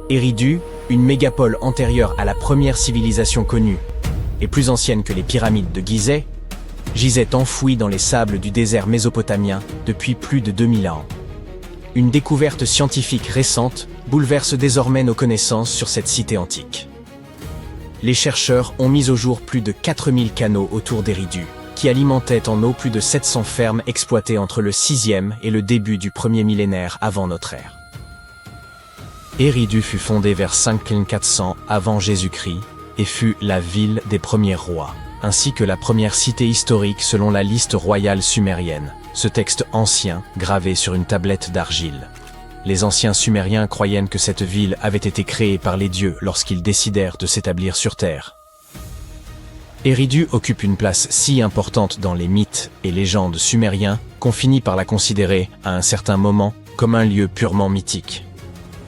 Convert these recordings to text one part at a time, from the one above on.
Eridu, une mégapole antérieure à la première civilisation connue et plus ancienne que les pyramides de Gizeh, gisait enfouie dans les sables du désert mésopotamien depuis plus de 2000 ans. Une découverte scientifique récente bouleverse désormais nos connaissances sur cette cité antique. Les chercheurs ont mis au jour plus de 4000 canaux autour d'Eridu, qui alimentaient en eau plus de 700 fermes exploitées entre le 6e et le début du 1er millénaire avant notre ère. Eridu fut fondée vers 5400 avant Jésus-Christ et fut la ville des premiers rois, ainsi que la première cité historique selon la liste royale sumérienne, ce texte ancien gravé sur une tablette d'argile. Les anciens Sumériens croyaient que cette ville avait été créée par les dieux lorsqu'ils décidèrent de s'établir sur Terre. Eridu occupe une place si importante dans les mythes et légendes sumériens qu'on finit par la considérer, à un certain moment, comme un lieu purement mythique.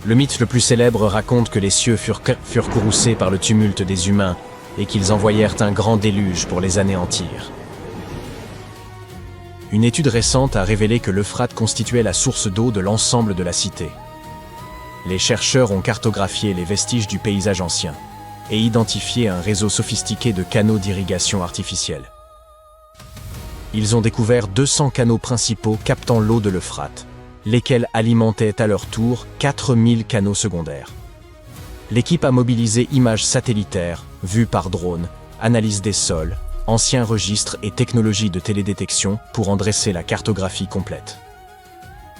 Le mythe le plus célèbre raconte que les cieux furent courroucés par le tumulte des humains et qu'ils envoyèrent un grand déluge pour les anéantir. Une étude récente a révélé que l'Euphrate constituait la source d'eau de l'ensemble de la cité. Les chercheurs ont cartographié les vestiges du paysage ancien et identifié un réseau sophistiqué de canaux d'irrigation artificielle. Ils ont découvert 200 canaux principaux captant l'eau de l'Euphrate, lesquels alimentaient à leur tour 4000 canaux secondaires. L'équipe a mobilisé images satellitaires, vues par drone, analyse des sols, anciens registres et technologies de télédétection pour en dresser la cartographie complète.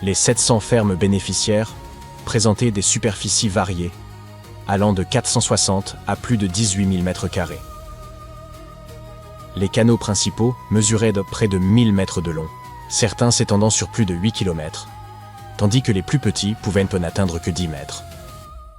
Les 700 fermes bénéficiaires présentaient des superficies variées, allant de 460 à plus de 18 000 m². Les canaux principaux mesuraient de près de 1000 mètres de long, certains s'étendant sur plus de 8 km, tandis que les plus petits pouvaient en atteindre que 10 mètres.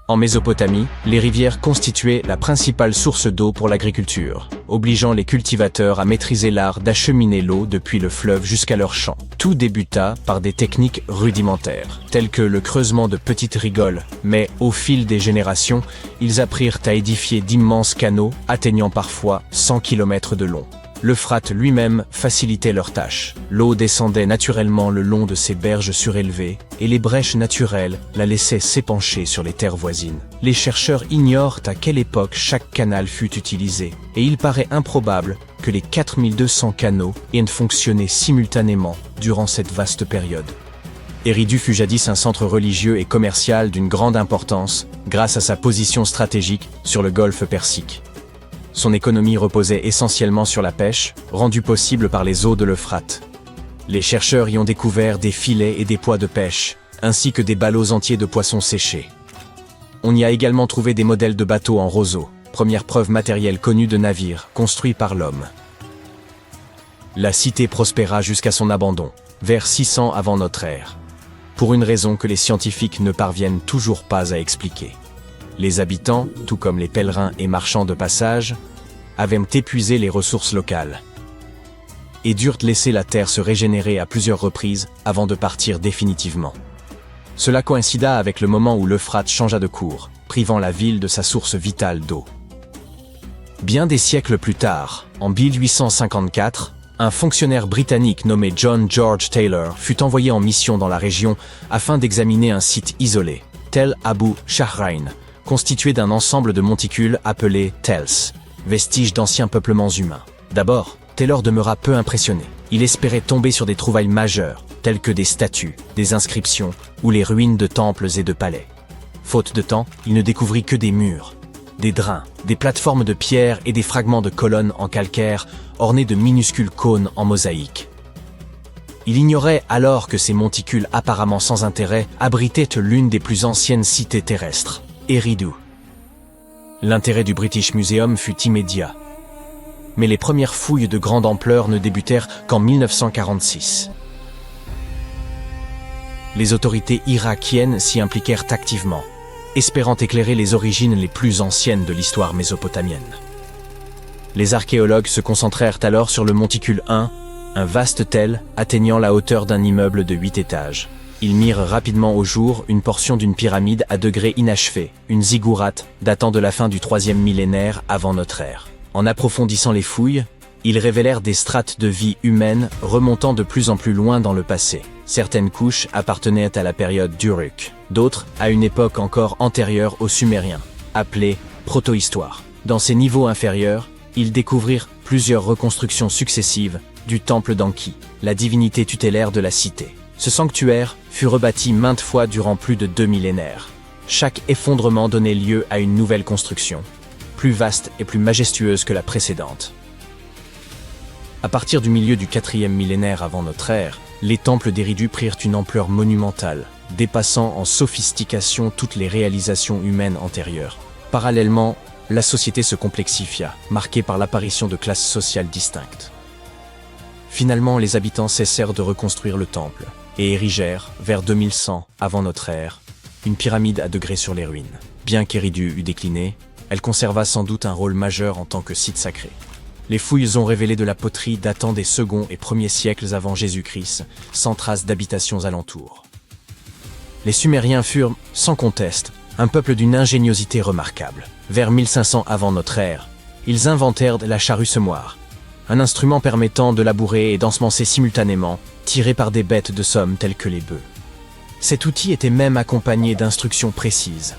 En Mésopotamie, les rivières constituaient la principale source d'eau pour l'agriculture, obligeant les cultivateurs à maîtriser l'art d'acheminer l'eau depuis le fleuve jusqu'à leurs champs. Tout débuta par des techniques rudimentaires, telles que le creusement de petites rigoles, mais au fil des générations, ils apprirent à édifier d'immenses canaux atteignant parfois 100 km de long. L'Euphrate lui-même facilitait leurs tâches. L'eau descendait naturellement le long de ces berges surélevées, et les brèches naturelles la laissaient s'épancher sur les terres voisines. Les chercheurs ignorent à quelle époque chaque canal fut utilisé, et il paraît improbable que les 4200 canaux aient fonctionné simultanément durant cette vaste période. Eridu fut jadis un centre religieux et commercial d'une grande importance, grâce à sa position stratégique sur le golfe Persique. Son économie reposait essentiellement sur la pêche, rendue possible par les eaux de l'Euphrate. Les chercheurs y ont découvert des filets et des poids de pêche, ainsi que des ballots entiers de poissons séchés. On y a également trouvé des modèles de bateaux en roseau, première preuve matérielle connue de navires construits par l'homme. La cité prospéra jusqu'à son abandon, vers 600 avant notre ère, pour une raison que les scientifiques ne parviennent toujours pas à expliquer. Les habitants, tout comme les pèlerins et marchands de passage, avaient épuisé les ressources locales et durent laisser la terre se régénérer à plusieurs reprises avant de partir définitivement. Cela coïncida avec le moment où l'Euphrate changea de cours, privant la ville de sa source vitale d'eau. Bien des siècles plus tard, en 1854, un fonctionnaire britannique nommé John George Taylor fut envoyé en mission dans la région afin d'examiner un site isolé, Tel Abu Shahrain, constitué d'un ensemble de monticules appelés Tels, vestiges d'anciens peuplements humains. D'abord, Taylor demeura peu impressionné. Il espérait tomber sur des trouvailles majeures, telles que des statues, des inscriptions ou les ruines de temples et de palais. Faute de temps, il ne découvrit que des murs, des drains, des plateformes de pierre et des fragments de colonnes en calcaire ornés de minuscules cônes en mosaïque. Il ignorait alors que ces monticules apparemment sans intérêt abritaient l'une des plus anciennes cités terrestres, Eridu. L'intérêt du British Museum fut immédiat, mais les premières fouilles de grande ampleur ne débutèrent qu'en 1946. Les autorités irakiennes s'y impliquèrent activement, espérant éclairer les origines les plus anciennes de l'histoire mésopotamienne. Les archéologues se concentrèrent alors sur le monticule 1, un vaste tel atteignant la hauteur d'un immeuble de 8 étages. Ils mirent rapidement au jour une portion d'une pyramide à degrés inachevés, une ziggourate datant de la fin du 3e millénaire avant notre ère. En approfondissant les fouilles, ils révélèrent des strates de vie humaine remontant de plus en plus loin dans le passé. Certaines couches appartenaient à la période d'Uruk, d'autres à une époque encore antérieure aux Sumériens, appelée protohistoire. Dans ces niveaux inférieurs, ils découvrirent plusieurs reconstructions successives du temple d'Enki, la divinité tutélaire de la cité. Ce sanctuaire fut rebâti maintes fois durant plus de 2 millénaires. Chaque effondrement donnait lieu à une nouvelle construction, plus vaste et plus majestueuse que la précédente. À partir du milieu du 4e millénaire avant notre ère, les temples d'Eridu prirent une ampleur monumentale, dépassant en sophistication toutes les réalisations humaines antérieures. Parallèlement, la société se complexifia, marquée par l'apparition de classes sociales distinctes. Finalement, les habitants cessèrent de reconstruire le temple et érigèrent, vers 2100 avant notre ère, une pyramide à degrés sur les ruines. Bien qu'Eridu eût décliné, elle conserva sans doute un rôle majeur en tant que site sacré. Les fouilles ont révélé de la poterie datant des seconds et premiers siècles avant Jésus-Christ, sans trace d'habitations alentours. Les Sumériens furent, sans conteste, un peuple d'une ingéniosité remarquable. Vers 1500 avant notre ère, ils inventèrent la charrue semoir, un instrument permettant de labourer et d'ensemencer simultanément, tiré par des bêtes de somme telles que les bœufs. Cet outil était même accompagné d'instructions précises.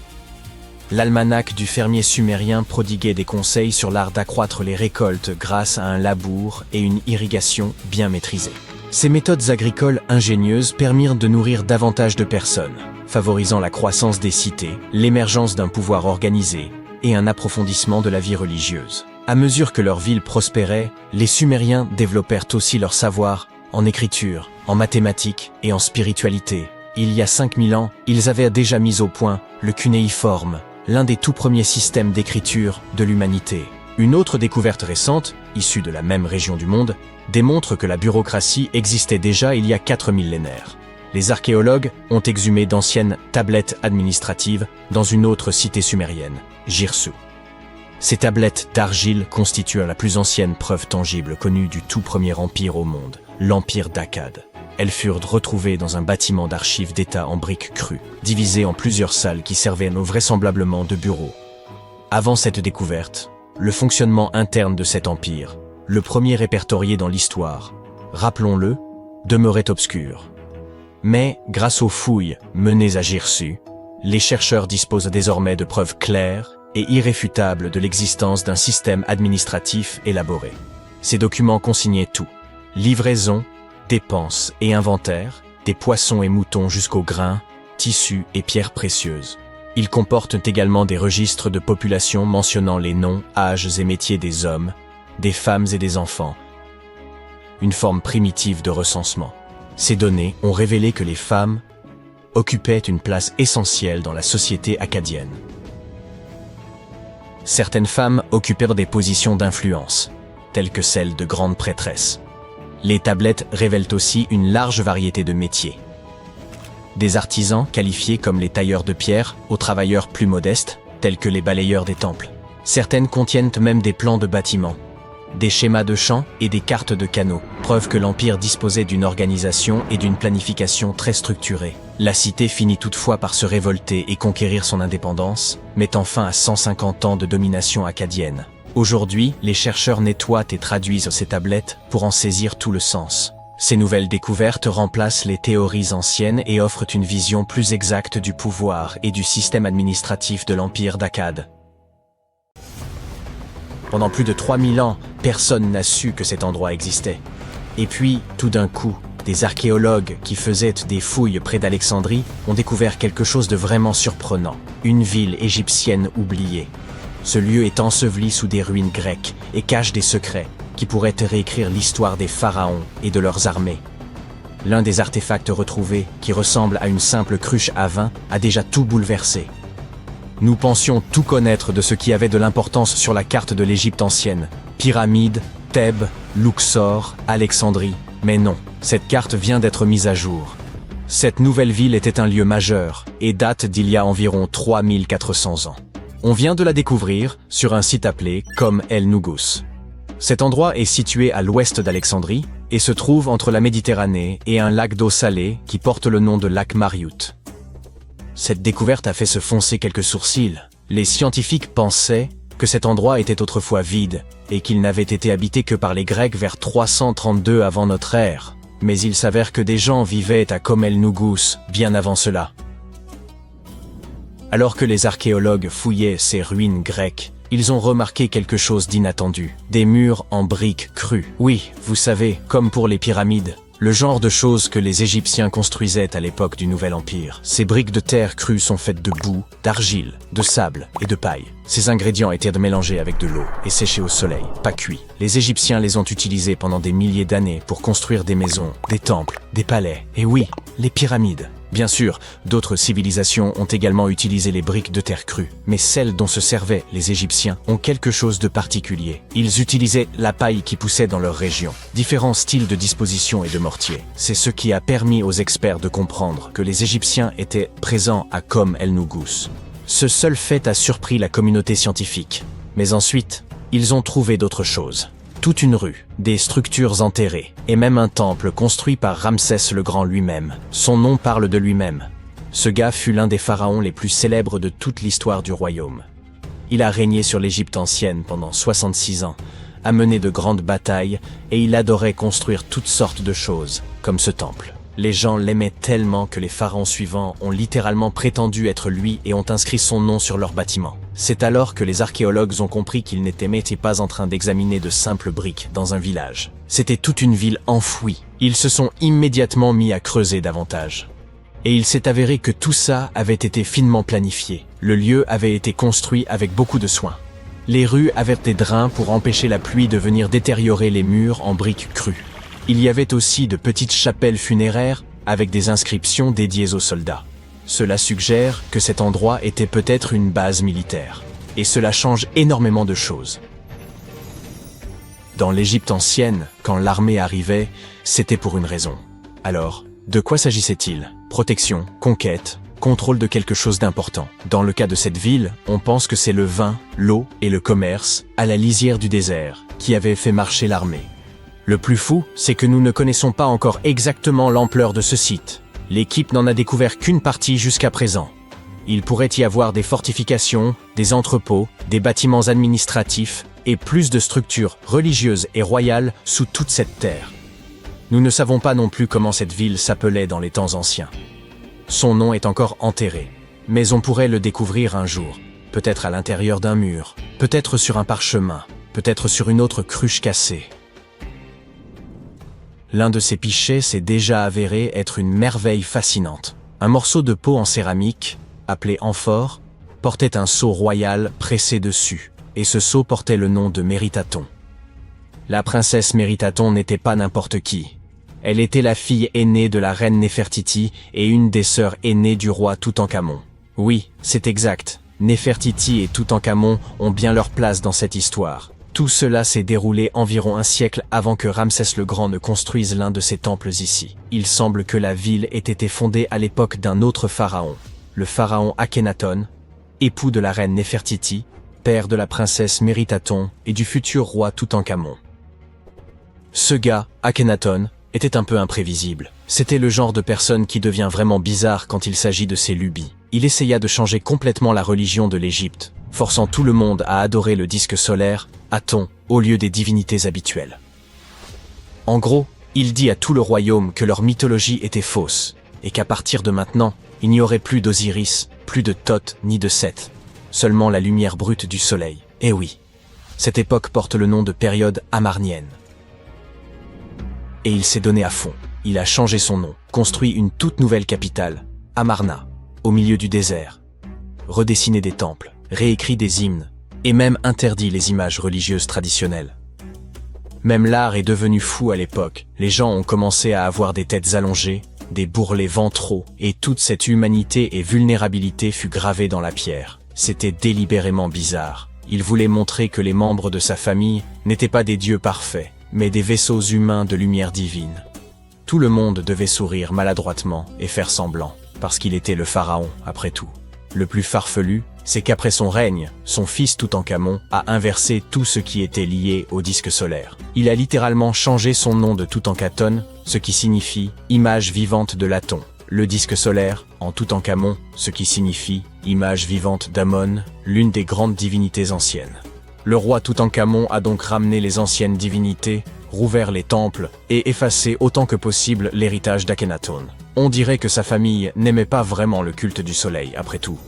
L'almanach du fermier sumérien prodiguait des conseils sur l'art d'accroître les récoltes grâce à un labour et une irrigation bien maîtrisée. Ces méthodes agricoles ingénieuses permirent de nourrir davantage de personnes, favorisant la croissance des cités, l'émergence d'un pouvoir organisé et un approfondissement de la vie religieuse. À mesure que leur ville prospérait, les Sumériens développèrent aussi leur savoir en écriture, en mathématiques et en spiritualité. Il y a 5000 ans, ils avaient déjà mis au point le cunéiforme, l'un des tout premiers systèmes d'écriture de l'humanité. Une autre découverte récente, issue de la même région du monde, démontre que la bureaucratie existait déjà il y a 4 millénaires. Les archéologues ont exhumé d'anciennes tablettes administratives dans une autre cité sumérienne, Girsu. Ces tablettes d'argile constituent la plus ancienne preuve tangible connue du tout premier empire au monde, l'empire d'Akkad. Elles furent retrouvées dans un bâtiment d'archives d'État en briques crues, divisé en plusieurs salles qui servaient vraisemblablement de bureaux. Avant cette découverte, le fonctionnement interne de cet empire, le premier répertorié dans l'histoire, rappelons-le, demeurait obscur. Mais, grâce aux fouilles menées à Girsu, les chercheurs disposent désormais de preuves claires et irréfutables de l'existence d'un système administratif élaboré. Ces documents consignaient tout, livraison, dépenses et inventaire, des poissons et moutons jusqu'aux grains, tissus et pierres précieuses. Ils comportent également des registres de population mentionnant les noms, âges et métiers des hommes, des femmes et des enfants. Une forme primitive de recensement. Ces données ont révélé que les femmes occupaient une place essentielle dans la société akkadienne. Certaines femmes occupèrent des positions d'influence, telles que celles de grandes prêtresses. Les tablettes révèlent aussi une large variété de métiers. Des artisans qualifiés comme les tailleurs de pierre aux travailleurs plus modestes, tels que les balayeurs des temples. Certaines contiennent même des plans de bâtiments, des schémas de champs et des cartes de canaux, preuve que l'Empire disposait d'une organisation et d'une planification très structurée. La cité finit toutefois par se révolter et conquérir son indépendance, mettant fin à 150 ans de domination akkadienne. Aujourd'hui, les chercheurs nettoient et traduisent ces tablettes pour en saisir tout le sens. Ces nouvelles découvertes remplacent les théories anciennes et offrent une vision plus exacte du pouvoir et du système administratif de l'Empire d'Akkad. Pendant plus de 3000 ans, personne n'a su que cet endroit existait. Et puis, tout d'un coup, des archéologues qui faisaient des fouilles près d'Alexandrie ont découvert quelque chose de vraiment surprenant. Une ville égyptienne oubliée. Ce lieu est enseveli sous des ruines grecques et cache des secrets qui pourraient réécrire l'histoire des pharaons et de leurs armées. L'un des artefacts retrouvés, qui ressemble à une simple cruche à vin, a déjà tout bouleversé. Nous pensions tout connaître de ce qui avait de l'importance sur la carte de l'Égypte ancienne. Pyramides, Thèbes, Luxor, Alexandrie. Mais non, cette carte vient d'être mise à jour. Cette nouvelle ville était un lieu majeur et date d'il y a environ 3400 ans. On vient de la découvrir sur un site appelé Kom El Nugus. Cet endroit est situé à l'ouest d'Alexandrie et se trouve entre la Méditerranée et un lac d'eau salée qui porte le nom de lac Mariout. Cette découverte a fait se foncer quelques sourcils. Les scientifiques pensaient que cet endroit était autrefois vide et qu'il n'avait été habité que par les Grecs vers 332 avant notre ère. Mais il s'avère que des gens vivaient à Khom-el-Nougus bien avant cela. Alors que les archéologues fouillaient ces ruines grecques, ils ont remarqué quelque chose d'inattendu. Des murs en briques crues. Oui, vous savez, comme pour les pyramides, le genre de choses que les Égyptiens construisaient à l'époque du Nouvel Empire. Ces briques de terre crues sont faites de boue, d'argile, de sable et de paille. Ces ingrédients étaient mélangés avec de l'eau et séchés au soleil, pas cuits. Les Égyptiens les ont utilisés pendant des milliers d'années pour construire des maisons, des temples, des palais. Et oui, les pyramides. Bien sûr, d'autres civilisations ont également utilisé les briques de terre crue, mais celles dont se servaient les Égyptiens ont quelque chose de particulier. Ils utilisaient la paille qui poussait dans leur région, différents styles de disposition et de mortier. C'est ce qui a permis aux experts de comprendre que les Égyptiens étaient présents à Khom-el-Nougus. Ce seul fait a surpris la communauté scientifique. Mais ensuite, ils ont trouvé d'autres choses. Toute une rue, des structures enterrées, et même un temple construit par Ramsès le Grand lui-même. Son nom parle de lui-même. Ce gars fut l'un des pharaons les plus célèbres de toute l'histoire du royaume. Il a régné sur l'Égypte ancienne pendant 66 ans, a mené de grandes batailles, et il adorait construire toutes sortes de choses, comme ce temple. Les gens l'aimaient tellement que les pharaons suivants ont littéralement prétendu être lui et ont inscrit son nom sur leurs bâtiments. C'est alors que les archéologues ont compris qu'ils n'étaient pas en train d'examiner de simples briques dans un village. C'était toute une ville enfouie. Ils se sont immédiatement mis à creuser davantage. Et il s'est avéré que tout ça avait été finement planifié. Le lieu avait été construit avec beaucoup de soin. Les rues avaient des drains pour empêcher la pluie de venir détériorer les murs en briques crues. Il y avait aussi de petites chapelles funéraires avec des inscriptions dédiées aux soldats. Cela suggère que cet endroit était peut-être une base militaire. Et cela change énormément de choses. Dans l'Égypte ancienne, quand l'armée arrivait, c'était pour une raison. Alors, de quoi s'agissait-il? Protection, conquête, contrôle de quelque chose d'important. Dans le cas de cette ville, on pense que c'est le vin, l'eau et le commerce, à la lisière du désert, qui avaient fait marcher l'armée. Le plus fou, c'est que nous ne connaissons pas encore exactement l'ampleur de ce site. L'équipe n'en a découvert qu'une partie jusqu'à présent. Il pourrait y avoir des fortifications, des entrepôts, des bâtiments administratifs et plus de structures religieuses et royales sous toute cette terre. Nous ne savons pas non plus comment cette ville s'appelait dans les temps anciens. Son nom est encore enterré, mais on pourrait le découvrir un jour, peut-être à l'intérieur d'un mur, peut-être sur un parchemin, peut-être sur une autre cruche cassée. L'un de ces pichets s'est déjà avéré être une merveille fascinante. Un morceau de peau en céramique, appelé amphore, portait un sceau royal pressé dessus, et ce sceau portait le nom de Méritaton. La princesse Méritaton n'était pas n'importe qui. Elle était la fille aînée de la reine Néfertiti et une des sœurs aînées du roi Toutankhamon. Oui, c'est exact. Néfertiti et Toutankhamon ont bien leur place dans cette histoire. Tout cela s'est déroulé environ un siècle avant que Ramsès le Grand ne construise l'un de ses temples ici. Il semble que la ville ait été fondée à l'époque d'un autre pharaon, le pharaon Akhenaton, époux de la reine Néfertiti, père de la princesse Méritaton et du futur roi Toutankhamon. Ce gars, Akhenaton, était un peu imprévisible. C'était le genre de personne qui devient vraiment bizarre quand il s'agit de ses lubies. Il essaya de changer complètement la religion de l'Égypte, forçant tout le monde à adorer le disque solaire, Aton, au lieu des divinités habituelles. En gros, il dit à tout le royaume que leur mythologie était fausse, et qu'à partir de maintenant, il n'y aurait plus d'Osiris, plus de Thoth ni de Seth, seulement la lumière brute du soleil. Eh oui, cette époque porte le nom de période amarnienne. Et il s'est donné à fond. Il a changé son nom, construit une toute nouvelle capitale, Amarna, au milieu du désert, redessiné des temples, réécrit des hymnes, et même interdit les images religieuses traditionnelles. Même l'art est devenu fou à l'époque. Les gens ont commencé à avoir des têtes allongées, des bourrelets ventraux, et toute cette humanité et vulnérabilité fut gravée dans la pierre. C'était délibérément bizarre. Il voulait montrer que les membres de sa famille n'étaient pas des dieux parfaits, mais des vaisseaux humains de lumière divine. Tout le monde devait sourire maladroitement et faire semblant, parce qu'il était le pharaon, après tout. Le plus farfelu, c'est qu'après son règne, son fils Toutankhamon a inversé tout ce qui était lié au disque solaire. Il a littéralement changé son nom de Toutankhaton, ce qui signifie « image vivante de l'Aton », le disque solaire en Toutankhamon, ce qui signifie « image vivante d'Amon », l'une des grandes divinités anciennes. Le roi Toutankhamon a donc ramené les anciennes divinités rouvert les temples et effacé autant que possible l'héritage d'Akhenaton. On dirait que sa famille n'aimait pas vraiment le culte du soleil, après tout.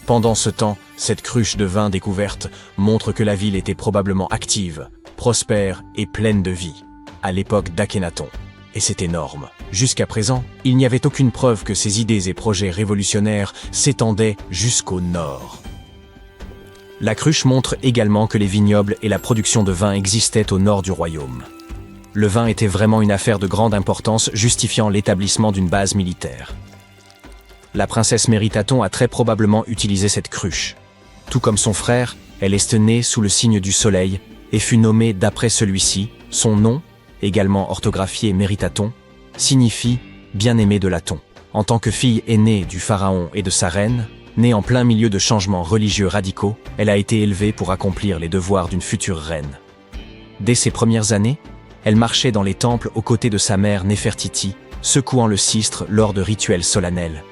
Pendant ce temps, cette cruche de vin découverte montre que la ville était probablement active, prospère et pleine de vie, à l'époque d'Akhenaton. Et c'est énorme. Jusqu'à présent, il n'y avait aucune preuve que ses idées et projets révolutionnaires s'étendaient jusqu'au nord. La cruche montre également que les vignobles et la production de vin existaient au nord du royaume. Le vin était vraiment une affaire de grande importance, justifiant l'établissement d'une base militaire. La princesse Méritaton a très probablement utilisé cette cruche. Tout comme son frère, elle est née sous le signe du soleil et fut nommée d'après celui-ci. Son nom, également orthographié Méritaton, signifie « bien-aimé de Laton ». En tant que fille aînée du pharaon et de sa reine, née en plein milieu de changements religieux radicaux, elle a été élevée pour accomplir les devoirs d'une future reine. Dès ses premières années, elle marchait dans les temples aux côtés de sa mère Néfertiti, secouant le sistre lors de rituels solennels.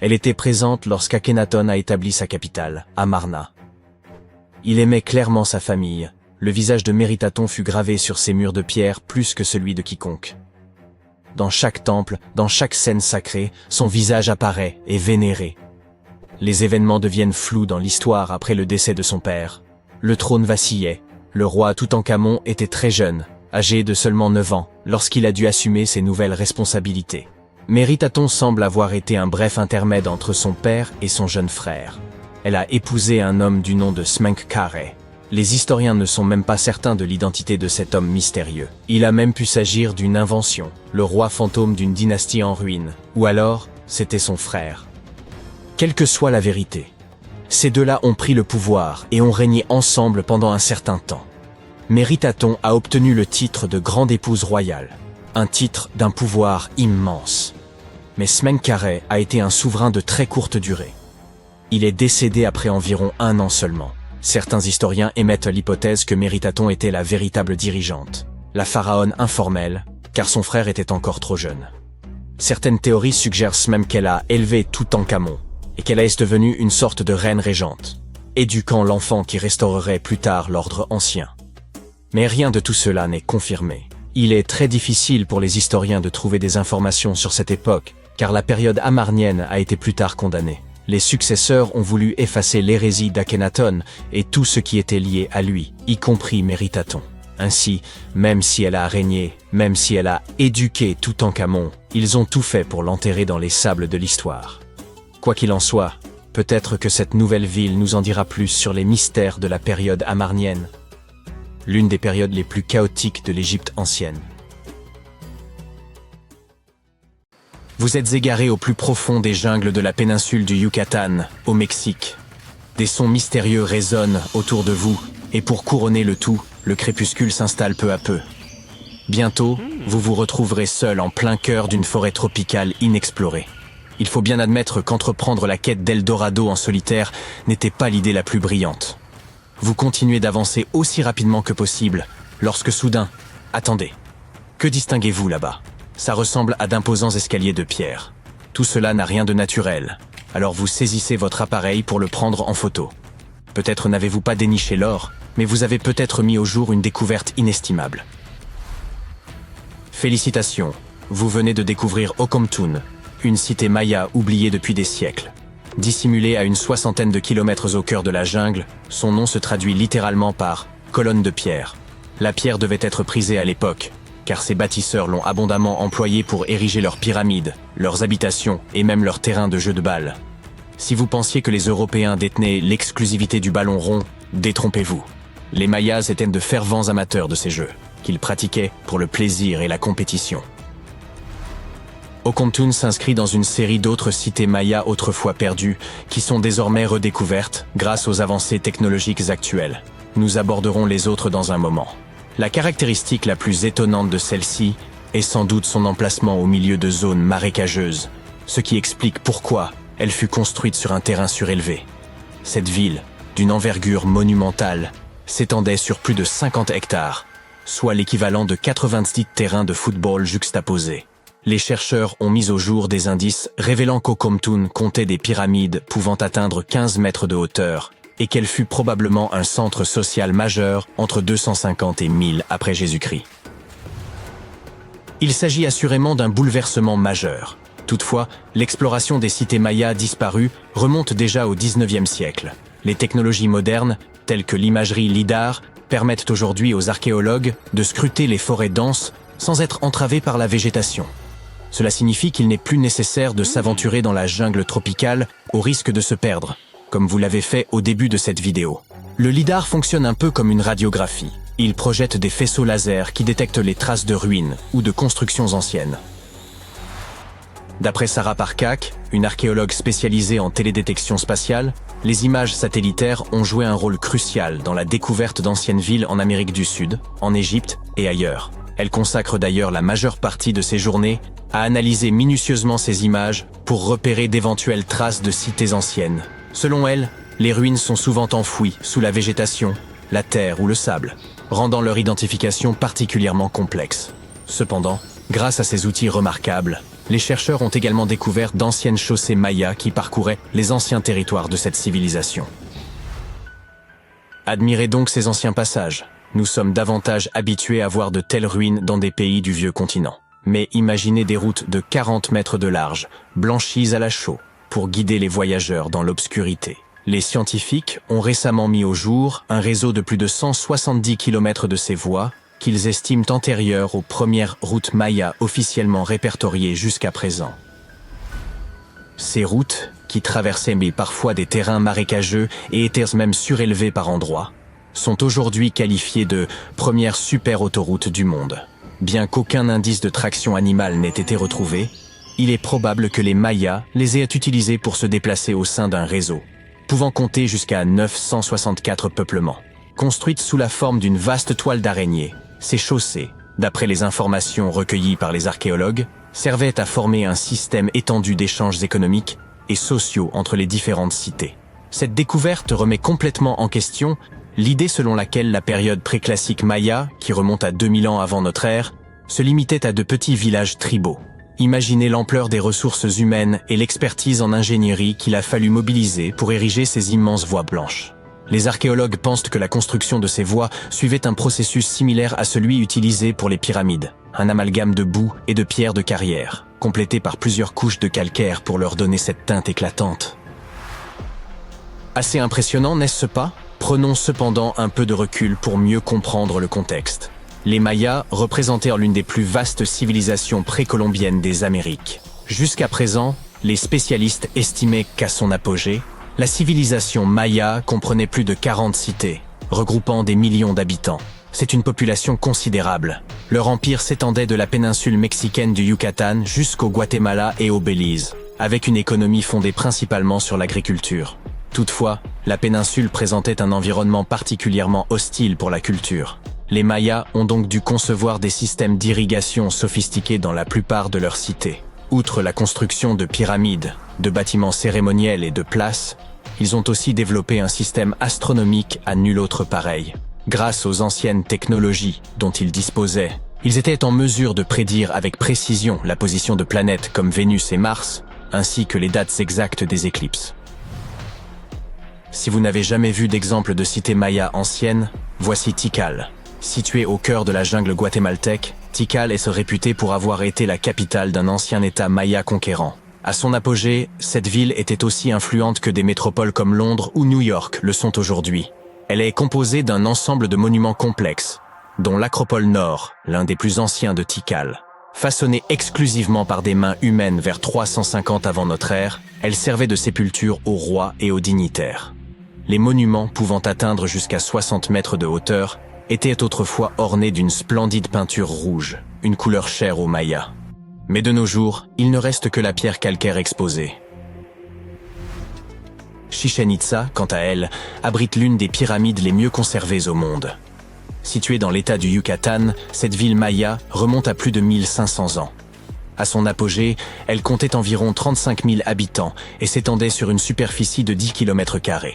Elle était présente lorsqu'Akhenaton a établi sa capitale, Amarna. Il aimait clairement sa famille. Le visage de Méritaton fut gravé sur ses murs de pierre plus que celui de quiconque. Dans chaque temple, dans chaque scène sacrée, son visage apparaît et vénéré. Les événements deviennent flous dans l'histoire après le décès de son père. Le trône vacillait. Le roi Toutankhamon était très jeune, âgé de seulement 9 ans, lorsqu'il a dû assumer ses nouvelles responsabilités. Méritaton semble avoir été un bref intermède entre son père et son jeune frère. Elle a épousé un homme du nom de Smenkhkare. Les historiens ne sont même pas certains de l'identité de cet homme mystérieux. Il a même pu s'agir d'une invention, le roi fantôme d'une dynastie en ruine, ou alors, c'était son frère. Quelle que soit la vérité, ces deux-là ont pris le pouvoir et ont régné ensemble pendant un certain temps. Méritaton a obtenu le titre de grande épouse royale, un titre d'un pouvoir immense. Mais Smenkhkare a été un souverain de très courte durée. Il est décédé après environ 1 an seulement. Certains historiens émettent l'hypothèse que Méritaton était la véritable dirigeante, la pharaone informelle, car son frère était encore trop jeune. Certaines théories suggèrent même qu'elle a élevé Toutankhamon, et qu'elle est devenue une sorte de reine régente, éduquant l'enfant qui restaurerait plus tard l'ordre ancien. Mais rien de tout cela n'est confirmé. Il est très difficile pour les historiens de trouver des informations sur cette époque, car la période amarnienne a été plus tard condamnée. Les successeurs ont voulu effacer l'hérésie d'Akhenaton et tout ce qui était lié à lui, y compris Méritaton. Ainsi, même si elle a régné, même si elle a éduqué Toutankhamon, ils ont tout fait pour l'enterrer dans les sables de l'histoire. Quoi qu'il en soit, peut-être que cette nouvelle ville nous en dira plus sur les mystères de la période amarnienne, l'une des périodes les plus chaotiques de l'Égypte ancienne. Vous êtes égaré au plus profond des jungles de la péninsule du Yucatan, au Mexique. Des sons mystérieux résonnent autour de vous, et pour couronner le tout, le crépuscule s'installe peu à peu. Bientôt, vous vous retrouverez seul en plein cœur d'une forêt tropicale inexplorée. Il faut bien admettre qu'entreprendre la quête d'Eldorado en solitaire n'était pas l'idée la plus brillante. Vous continuez d'avancer aussi rapidement que possible, lorsque soudain... Attendez, que distinguez-vous là-bas ? Ça ressemble à d'imposants escaliers de pierre. Tout cela n'a rien de naturel, alors vous saisissez votre appareil pour le prendre en photo. Peut-être n'avez-vous pas déniché l'or, mais vous avez peut-être mis au jour une découverte inestimable. Félicitations, vous venez de découvrir Okomtun, une cité maya oubliée depuis des siècles. Dissimulée à une 60aine de kilomètres au cœur de la jungle, son nom se traduit littéralement par « colonne de pierre ». La pierre devait être prisée à l'époque, car ces bâtisseurs l'ont abondamment employée pour ériger leurs pyramides, leurs habitations et même leurs terrains de jeux de balles. Si vous pensiez que les Européens détenaient l'exclusivité du ballon rond, détrompez-vous. Les Mayas étaient de fervents amateurs de ces jeux, qu'ils pratiquaient pour le plaisir et la compétition. Okomtun s'inscrit dans une série d'autres cités mayas autrefois perdues, qui sont désormais redécouvertes grâce aux avancées technologiques actuelles. Nous aborderons les autres dans un moment. La caractéristique la plus étonnante de celle-ci est sans doute son emplacement au milieu de zones marécageuses, ce qui explique pourquoi elle fut construite sur un terrain surélevé. Cette ville, d'une envergure monumentale, s'étendait sur plus de 50 hectares, soit l'équivalent de 90 terrains de football juxtaposés. Les chercheurs ont mis au jour des indices révélant qu'Okomtun comptait des pyramides pouvant atteindre 15 mètres de hauteur, et qu'elle fut probablement un centre social majeur entre 250 et 1000 après Jésus-Christ. Il s'agit assurément d'un bouleversement majeur. Toutefois, l'exploration des cités mayas disparues remonte déjà au XIXe siècle. Les technologies modernes, telles que l'imagerie LIDAR, permettent aujourd'hui aux archéologues de scruter les forêts denses sans être entravés par la végétation. Cela signifie qu'il n'est plus nécessaire de s'aventurer dans la jungle tropicale au risque de se perdre, comme vous l'avez fait au début de cette vidéo. Le LIDAR fonctionne un peu comme une radiographie. Il projette des faisceaux laser qui détectent les traces de ruines ou de constructions anciennes. D'après Sarah Parcak, une archéologue spécialisée en télédétection spatiale, les images satellitaires ont joué un rôle crucial dans la découverte d'anciennes villes en Amérique du Sud, en Égypte et ailleurs. Elle consacre d'ailleurs la majeure partie de ses journées à analyser minutieusement ces images pour repérer d'éventuelles traces de cités anciennes. Selon elle, les ruines sont souvent enfouies sous la végétation, la terre ou le sable, rendant leur identification particulièrement complexe. Cependant, grâce à ces outils remarquables, les chercheurs ont également découvert d'anciennes chaussées mayas qui parcouraient les anciens territoires de cette civilisation. Admirez donc ces anciens passages. Nous sommes davantage habitués à voir de telles ruines dans des pays du vieux continent. Mais imaginez des routes de 40 mètres de large, blanchies à la chaux, pour guider les voyageurs dans l'obscurité. Les scientifiques ont récemment mis au jour un réseau de plus de 170 km de ces voies qu'ils estiment antérieures aux premières routes mayas officiellement répertoriées jusqu'à présent. Ces routes, qui traversaient parfois des terrains marécageux et étaient même surélevées par endroits, sont aujourd'hui qualifiées de premières super-autoroutes du monde. Bien qu'aucun indice de traction animale n'ait été retrouvé, il est probable que les Mayas les aient utilisées pour se déplacer au sein d'un réseau, pouvant compter jusqu'à 964 peuplements. Construites sous la forme d'une vaste toile d'araignée, ces chaussées, d'après les informations recueillies par les archéologues, servaient à former un système étendu d'échanges économiques et sociaux entre les différentes cités. Cette découverte remet complètement en question l'idée selon laquelle la période préclassique maya, qui remonte à 2000 ans avant notre ère, se limitait à de petits villages tribaux. Imaginez l'ampleur des ressources humaines et l'expertise en ingénierie qu'il a fallu mobiliser pour ériger ces immenses voies blanches. Les archéologues pensent que la construction de ces voies suivait un processus similaire à celui utilisé pour les pyramides, un amalgame de boue et de pierres de carrière, complété par plusieurs couches de calcaire pour leur donner cette teinte éclatante. Assez impressionnant, n'est-ce pas ? Prenons cependant un peu de recul pour mieux comprendre le contexte. Les Mayas représentèrent l'une des plus vastes civilisations précolombiennes des Amériques. Jusqu'à présent, les spécialistes estimaient qu'à son apogée, la civilisation maya comprenait plus de 40 cités, regroupant des millions d'habitants. C'est une population considérable. Leur empire s'étendait de la péninsule mexicaine du Yucatan jusqu'au Guatemala et au Belize, avec une économie fondée principalement sur l'agriculture. Toutefois, la péninsule présentait un environnement particulièrement hostile pour la culture. Les Mayas ont donc dû concevoir des systèmes d'irrigation sophistiqués dans la plupart de leurs cités. Outre la construction de pyramides, de bâtiments cérémoniels et de places, ils ont aussi développé un système astronomique à nul autre pareil. Grâce aux anciennes technologies dont ils disposaient, ils étaient en mesure de prédire avec précision la position de planètes comme Vénus et Mars, ainsi que les dates exactes des éclipses. Si vous n'avez jamais vu d'exemple de cité maya ancienne, voici Tikal. Située au cœur de la jungle guatémaltèque, Tikal est réputée pour avoir été la capitale d'un ancien État maya conquérant. À son apogée, cette ville était aussi influente que des métropoles comme Londres ou New York le sont aujourd'hui. Elle est composée d'un ensemble de monuments complexes, dont l'Acropole Nord, l'un des plus anciens de Tikal. Façonnée exclusivement par des mains humaines vers 350 avant notre ère, elle servait de sépulture aux rois et aux dignitaires. Les monuments, pouvant atteindre jusqu'à 60 mètres de hauteur, étaient autrefois ornés d'une splendide peinture rouge, une couleur chère aux Mayas. Mais de nos jours, il ne reste que la pierre calcaire exposée. Chichén Itzá, quant à elle, abrite l'une des pyramides les mieux conservées au monde. Située dans l'état du Yucatan, cette ville maya remonte à plus de 1500 ans. À son apogée, elle comptait environ 35 000 habitants et s'étendait sur une superficie de 10 km².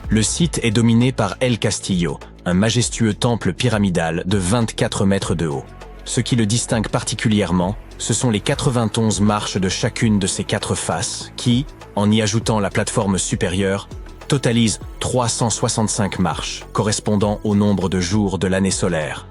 Le site est dominé par El Castillo, un majestueux temple pyramidal de 24 mètres de haut. Ce qui le distingue particulièrement, ce sont les 91 marches de chacune de ses 4 faces qui, en y ajoutant la plateforme supérieure, totalise 365 marches, correspondant au nombre de jours de l'année solaire.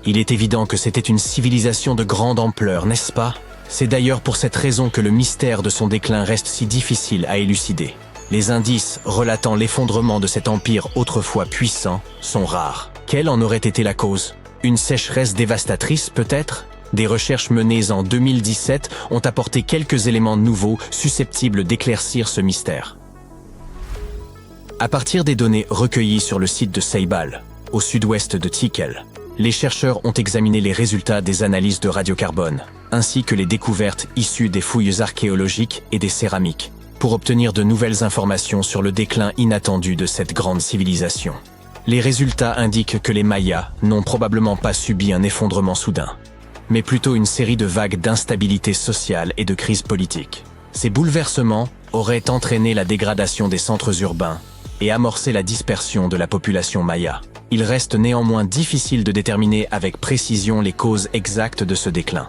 Il est évident que c'était une civilisation de grande ampleur, n'est-ce pas? C'est d'ailleurs pour cette raison que le mystère de son déclin reste si difficile à élucider. Les indices relatant l'effondrement de cet empire autrefois puissant sont rares. Quelle en aurait été la cause? Une sécheresse dévastatrice peut-être? Des recherches menées en 2017 ont apporté quelques éléments nouveaux susceptibles d'éclaircir ce mystère. À partir des données recueillies sur le site de Ceibal, au sud-ouest de Tikal, les chercheurs ont examiné les résultats des analyses de radiocarbone, ainsi que les découvertes issues des fouilles archéologiques et des céramiques, pour obtenir de nouvelles informations sur le déclin inattendu de cette grande civilisation. Les résultats indiquent que les Mayas n'ont probablement pas subi un effondrement soudain, mais plutôt une série de vagues d'instabilité sociale et de crises politiques. Ces bouleversements auraient entraîné la dégradation des centres urbains et amorcé la dispersion de la population maya. Il reste néanmoins difficile de déterminer avec précision les causes exactes de ce déclin.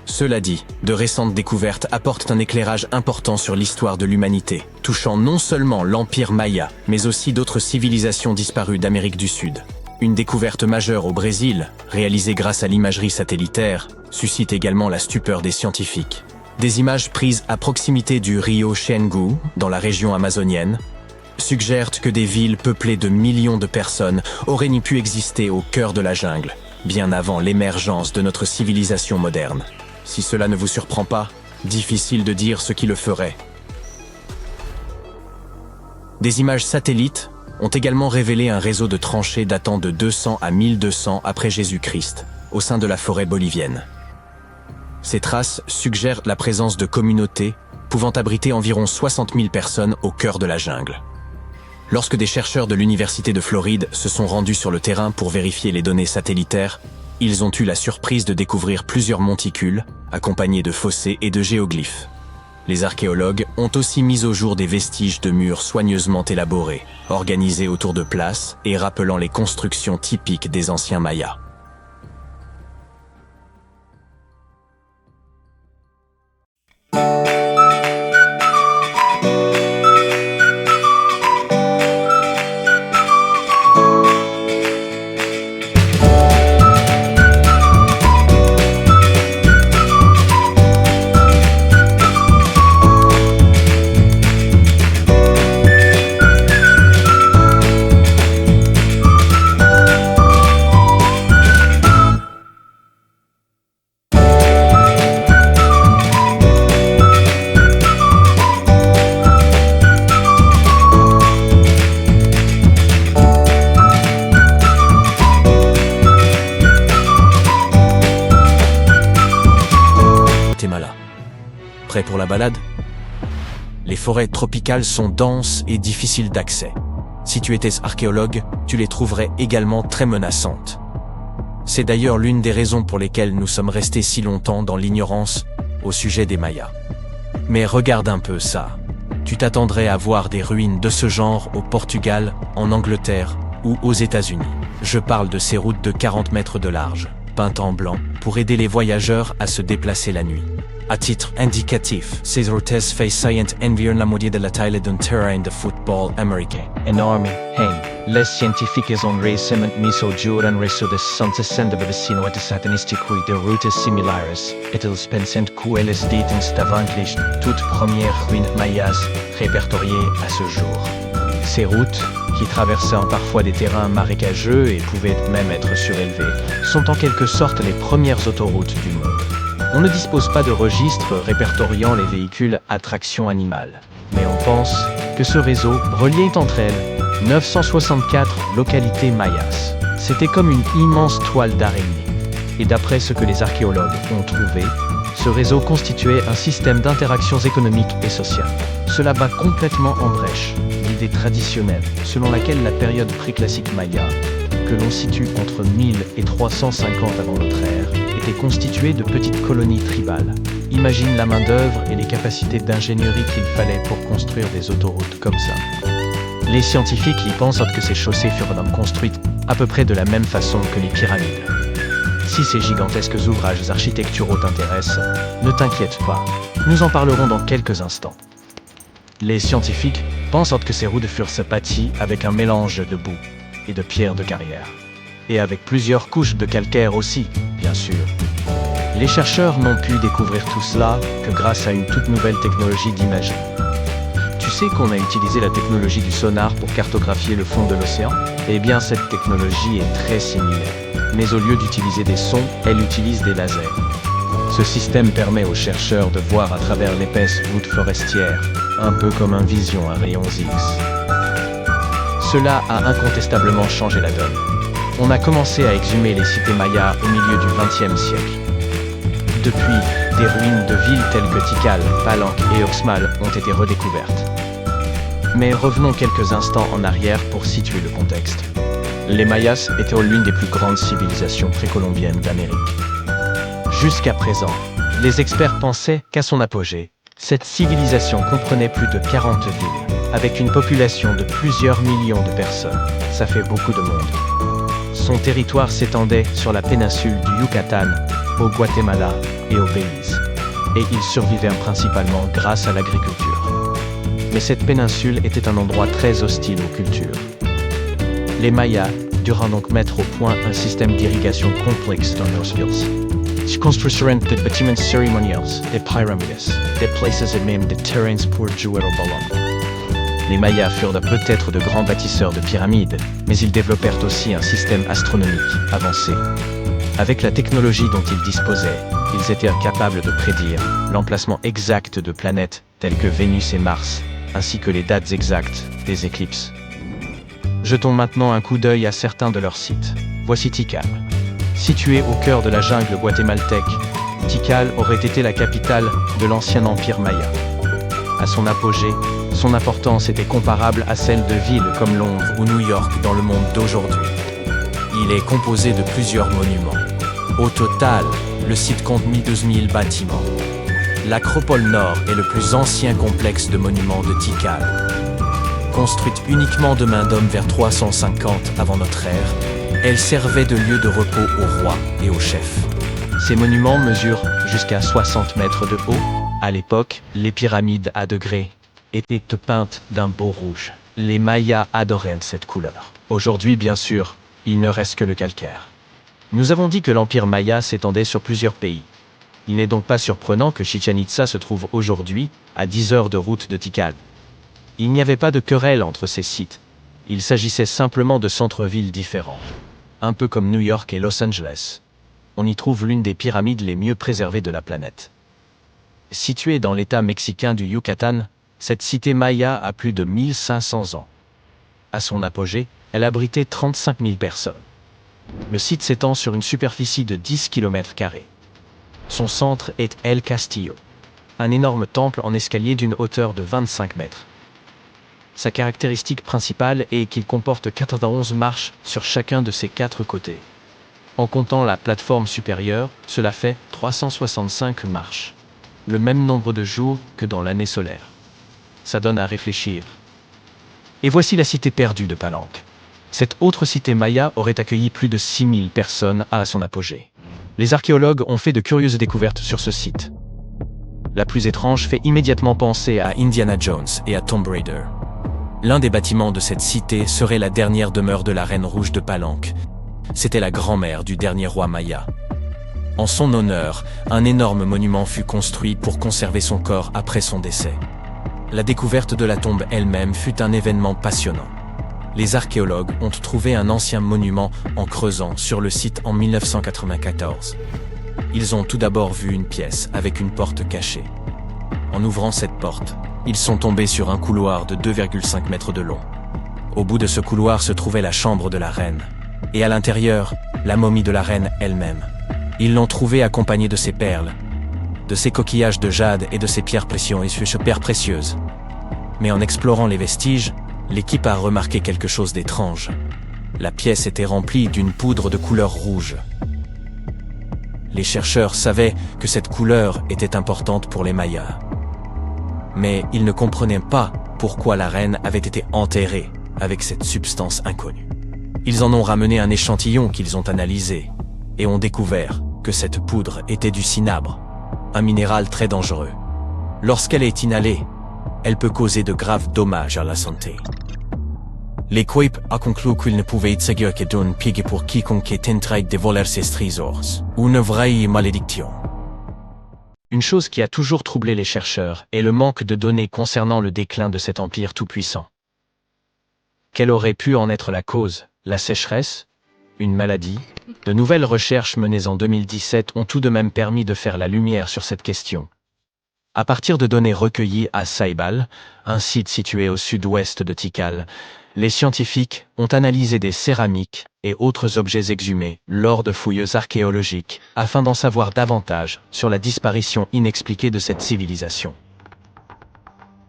Cela dit, de récentes découvertes apportent un éclairage important sur l'histoire de l'humanité, touchant non seulement l'Empire Maya, mais aussi d'autres civilisations disparues d'Amérique du Sud. Une découverte majeure au Brésil, réalisée grâce à l'imagerie satellitaire, suscite également la stupeur des scientifiques. Des images prises à proximité du rio Xingu, dans la région amazonienne, suggèrent que des villes peuplées de millions de personnes auraient pu exister au cœur de la jungle, bien avant l'émergence de notre civilisation moderne. Si cela ne vous surprend pas, difficile de dire ce qui le ferait. Des images satellites ont également révélé un réseau de tranchées datant de 200 à 1200 après Jésus-Christ, au sein de la forêt bolivienne. Ces traces suggèrent la présence de communautés pouvant abriter environ 60 000 personnes au cœur de la jungle. Lorsque des chercheurs de l'Université de Floride se sont rendus sur le terrain pour vérifier les données satellitaires, ils ont eu la surprise de découvrir plusieurs monticules, accompagnés de fossés et de géoglyphes. Les archéologues ont aussi mis au jour des vestiges de murs soigneusement élaborés, organisés autour de places et rappelant les constructions typiques des anciens Mayas. Prêt pour la balade? Les forêts tropicales sont denses et difficiles d'accès. Si tu étais archéologue, tu les trouverais également très menaçantes. C'est d'ailleurs l'une des raisons pour lesquelles nous sommes restés si longtemps dans l'ignorance au sujet des Mayas. Mais regarde un peu ça. Tu t'attendrais à voir des ruines de ce genre au Portugal, en Angleterre ou aux États-Unis. Je parle de ces routes de 40 mètres de large, peintes en blanc, pour aider les voyageurs à se déplacer la nuit. À titre indicatif, ces routes faisant environ de la taille d'un terrain de football américain. Enorme, les scientifiques ont récemment mis au jour un réseau de 160 vecinos satanistique de routes similaires, et ils pensent qu'elles datent d'avant les toutes premières ruines mayas répertoriées à ce jour. Ces routes, qui traversent parfois des terrains marécageux et pouvaient même être surélevées, sont en quelque sorte les premières autoroutes du monde. On ne dispose pas de registre répertoriant les véhicules à traction animale, mais on pense que ce réseau reliait entre elles 964 localités mayas. C'était comme une immense toile d'araignée. Et d'après ce que les archéologues ont trouvé, ce réseau constituait un système d'interactions économiques et sociales. Cela bat complètement en brèche l'idée traditionnelle selon laquelle la période préclassique maya, que l'on situe entre 1000 et 350 avant notre ère, était constituée de petites colonies tribales. Imagine la main-d'œuvre et les capacités d'ingénierie qu'il fallait pour construire des autoroutes comme ça. Les scientifiques y pensent que ces chaussées furent construites à peu près de la même façon que les pyramides. Si ces gigantesques ouvrages architecturaux t'intéressent, ne t'inquiète pas, nous en parlerons dans quelques instants. Les scientifiques pensent que ces routes furent bâties avec un mélange de boue et de pierres de carrière. Et avec plusieurs couches de calcaire aussi, bien sûr. Les chercheurs n'ont pu découvrir tout cela que grâce à une toute nouvelle technologie d'imagerie. Tu sais qu'on a utilisé la technologie du sonar pour cartographier le fond de l'océan? Eh bien, cette technologie est très similaire. Mais au lieu d'utiliser des sons, elle utilise des lasers. Ce système permet aux chercheurs de voir à travers l'épaisse voûte forestière, un peu comme un vision à rayons X. Cela a incontestablement changé la donne. On a commencé à exhumer les cités mayas au milieu du XXe siècle. Depuis, des ruines de villes telles que Tikal, Palenque et Uxmal ont été redécouvertes. Mais revenons quelques instants en arrière pour situer le contexte. Les Mayas étaient l'une des plus grandes civilisations précolombiennes d'Amérique. Jusqu'à présent, les experts pensaient qu'à son apogée, cette civilisation comprenait plus de 40 villes, avec une population de plusieurs millions de personnes. Ça fait beaucoup de monde. Son territoire s'étendait sur la péninsule du Yucatan, au Guatemala et au Belize. Et il survivait principalement grâce à l'agriculture. Mais cette péninsule était un endroit très hostile aux cultures. Les Mayas durent donc mettre au point un système d'irrigation complexe dans leurs villes. Ils construisirent des bâtiments cérémoniels, des pyramides, des places et même des terrains pour jouer au ballon. Les Mayas furent peut-être de grands bâtisseurs de pyramides, mais ils développèrent aussi un système astronomique avancé. Avec la technologie dont ils disposaient, ils étaient capables de prédire l'emplacement exact de planètes telles que Vénus et Mars, ainsi que les dates exactes des éclipses. Jetons maintenant un coup d'œil à certains de leurs sites. Voici Tikal. Situé au cœur de la jungle guatémaltèque, Tikal aurait été la capitale de l'ancien empire maya. À son apogée, son importance était comparable à celle de villes comme Londres ou New York dans le monde d'aujourd'hui. Il est composé de plusieurs monuments. Au total, le site compte 12 000 bâtiments. L'Acropole Nord est le plus ancien complexe de monuments de Tikal. Construite uniquement de main d'homme vers 350 avant notre ère, elle servait de lieu de repos aux rois et aux chefs. Ces monuments mesurent jusqu'à 60 mètres de haut. À l'époque, les pyramides à degrés étaient peintes d'un beau rouge. Les Mayas adoraient cette couleur. Aujourd'hui, bien sûr, il ne reste que le calcaire. Nous avons dit que l'empire maya s'étendait sur plusieurs pays. Il n'est donc pas surprenant que Chichén Itzá se trouve aujourd'hui à 10 heures de route de Tikal. Il n'y avait pas de querelle entre ces sites. Il s'agissait simplement de centres-villes différents. Un peu comme New York et Los Angeles. On y trouve l'une des pyramides les mieux préservées de la planète. Située dans l'état mexicain du Yucatan, cette cité maya a plus de 1500 ans. À son apogée, elle abritait 35 000 personnes. Le site s'étend sur une superficie de 10 km². Son centre est El Castillo, un énorme temple en escalier d'une hauteur de 25 mètres. Sa caractéristique principale est qu'il comporte 91 marches sur chacun de ses 4 côtés. En comptant la plateforme supérieure, cela fait 365 marches. Le même nombre de jours que dans l'année solaire. Ça donne à réfléchir. Et voici la cité perdue de Palenque. Cette autre cité maya aurait accueilli plus de 6000 personnes à son apogée. Les archéologues ont fait de curieuses découvertes sur ce site. La plus étrange fait immédiatement penser à Indiana Jones et à Tomb Raider. L'un des bâtiments de cette cité serait la dernière demeure de la Reine Rouge de Palenque. C'était la grand-mère du dernier roi maya. En son honneur, un énorme monument fut construit pour conserver son corps après son décès. La découverte de la tombe elle-même fut un événement passionnant. Les archéologues ont trouvé un ancien monument en creusant sur le site en 1994. Ils ont tout d'abord vu une pièce avec une porte cachée. En ouvrant cette porte, ils sont tombés sur un couloir de 2,5 mètres de long. Au bout de ce couloir se trouvait la chambre de la reine. Et à l'intérieur, la momie de la reine elle-même. Ils l'ont trouvée accompagnée de ses perles, de ses coquillages de jade et de ses pierres précieuses. Mais en explorant les vestiges, l'équipe a remarqué quelque chose d'étrange. La pièce était remplie d'une poudre de couleur rouge. Les chercheurs savaient que cette couleur était importante pour les Mayas. Mais ils ne comprenaient pas pourquoi la reine avait été enterrée avec cette substance inconnue. Ils en ont ramené un échantillon qu'ils ont analysé et ont découvert que cette poudre était du cinabre, un minéral très dangereux. Lorsqu'elle est inhalée, elle peut causer de graves dommages à la santé. L'équipe a conclu qu'il ne pouvait seguir que d'un piège pour quiconque tenterait de voler ces trésors. Une vraie malédiction. Une chose qui a toujours troublé les chercheurs est le manque de données concernant le déclin de cet empire tout-puissant. Quelle aurait pu en être la cause? La sécheresse? Une maladie? De nouvelles recherches menées en 2017 ont tout de même permis de faire la lumière sur cette question. À partir de données recueillies à Saïbal, un site situé au sud-ouest de Tikal, les scientifiques ont analysé des céramiques et autres objets exhumés lors de fouilles archéologiques afin d'en savoir davantage sur la disparition inexpliquée de cette civilisation.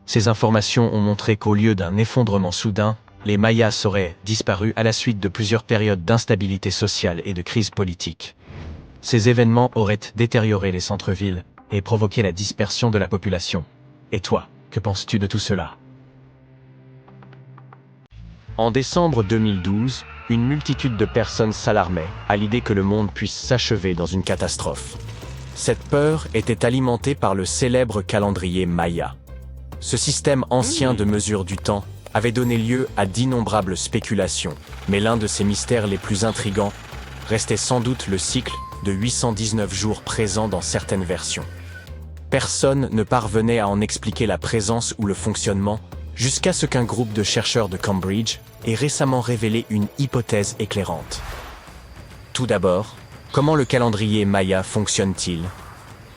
Ces informations ont montré qu'au lieu d'un effondrement soudain, les Mayas auraient disparu à la suite de plusieurs périodes d'instabilité sociale et de crise politique. Ces événements auraient détérioré les centres-villes et provoqué la dispersion de la population. Et toi, que penses-tu de tout cela? En décembre 2012, une multitude de personnes s'alarmaient à l'idée que le monde puisse s'achever dans une catastrophe. Cette peur était alimentée par le célèbre calendrier Maya. Ce système ancien de mesure du temps avait donné lieu à d'innombrables spéculations, mais l'un de ses mystères les plus intrigants restait sans doute le cycle de 819 jours présent dans certaines versions. Personne ne parvenait à en expliquer la présence ou le fonctionnement, jusqu'à ce qu'un groupe de chercheurs de Cambridge ait récemment révélé une hypothèse éclairante. Tout d'abord, comment le calendrier Maya fonctionne-t-il?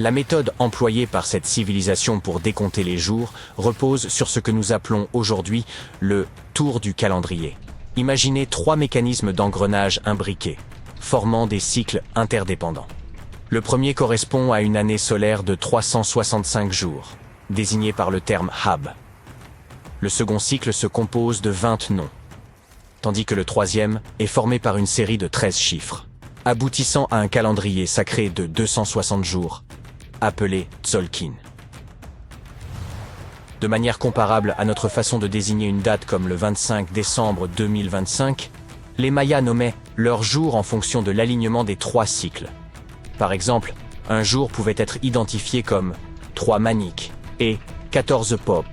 La méthode employée par cette civilisation pour décompter les jours repose sur ce que nous appelons aujourd'hui le tour du calendrier. Imaginez 3 mécanismes d'engrenage imbriqués, formant des cycles interdépendants. Le premier correspond à une année solaire de 365 jours, désignée par le terme Hab. Le second cycle se compose de 20 noms, tandis que le troisième est formé par une série de 13 chiffres, aboutissant à un calendrier sacré de 260 jours, appelé Tzolk'in. De manière comparable à notre façon de désigner une date comme le 25 décembre 2025, les Mayas nommaient leurs jours en fonction de l'alignement des 3 cycles. Par exemple, un jour pouvait être identifié comme 3 maniques et 14 pop.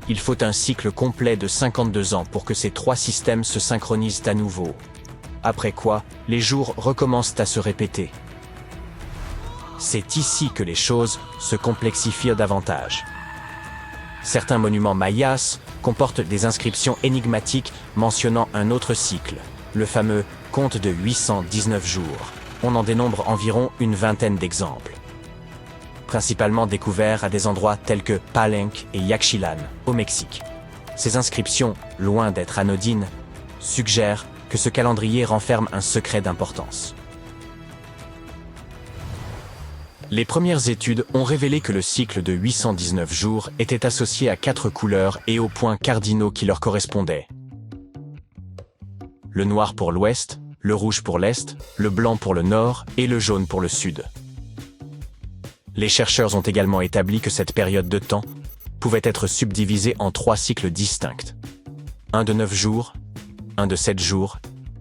Il faut un cycle complet de 52 ans pour que ces 3 systèmes se synchronisent à nouveau. Après quoi, les jours recommencent à se répéter. C'est ici que les choses se complexifient davantage. Certains monuments mayas comportent des inscriptions énigmatiques mentionnant un autre cycle, le fameux compte de 819 jours. On en dénombre environ une vingtaine d'exemples, principalement découverts à des endroits tels que Palenque et Yaxchilan, au Mexique. Ces inscriptions, loin d'être anodines, suggèrent que ce calendrier renferme un secret d'importance. Les premières études ont révélé que le cycle de 819 jours était associé à 4 couleurs et aux points cardinaux qui leur correspondaient. Le noir pour l'ouest, le rouge pour l'est, le blanc pour le nord et le jaune pour le sud. Les chercheurs ont également établi que cette période de temps pouvait être subdivisée en 3 cycles distincts. Un de 9 jours, un de 7 jours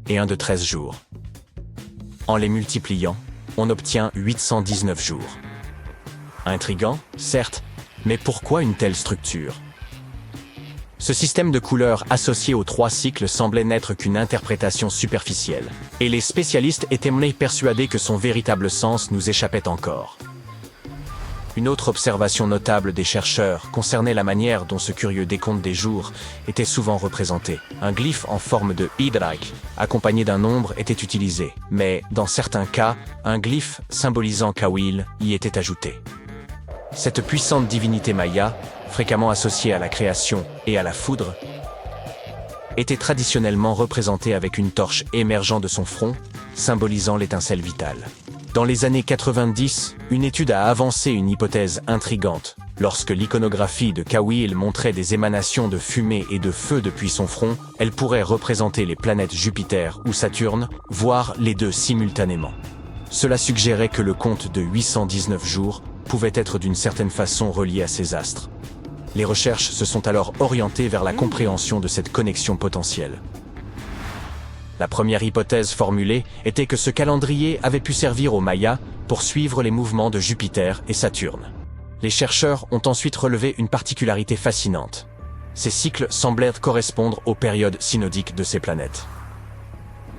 et un de 13 jours. En les multipliant, on obtient 819 jours. Intriguant, certes, mais pourquoi une telle structure? Ce système de couleurs associé aux 3 cycles semblait n'être qu'une interprétation superficielle, et les spécialistes étaient persuadés que son véritable sens nous échappait encore. Une autre observation notable des chercheurs concernait la manière dont ce curieux décompte des jours était souvent représenté. Un glyphe en forme de hydraque, accompagné d'un nombre, était utilisé, mais dans certains cas, un glyphe symbolisant Kawil y était ajouté. Cette puissante divinité maya, fréquemment associée à la création et à la foudre, était traditionnellement représentée avec une torche émergeant de son front, symbolisant l'étincelle vitale. Dans les années 90, une étude a avancé une hypothèse intrigante. Lorsque l'iconographie de Kawil montrait des émanations de fumée et de feu depuis son front, elle pourrait représenter les planètes Jupiter ou Saturne, voire les deux simultanément. Cela suggérait que le compte de 819 jours pouvait être d'une certaine façon relié à ces astres. Les recherches se sont alors orientées vers la compréhension de cette connexion potentielle. La première hypothèse formulée était que ce calendrier avait pu servir aux Mayas pour suivre les mouvements de Jupiter et Saturne. Les chercheurs ont ensuite relevé une particularité fascinante. Ces cycles semblaient correspondre aux périodes synodiques de ces planètes.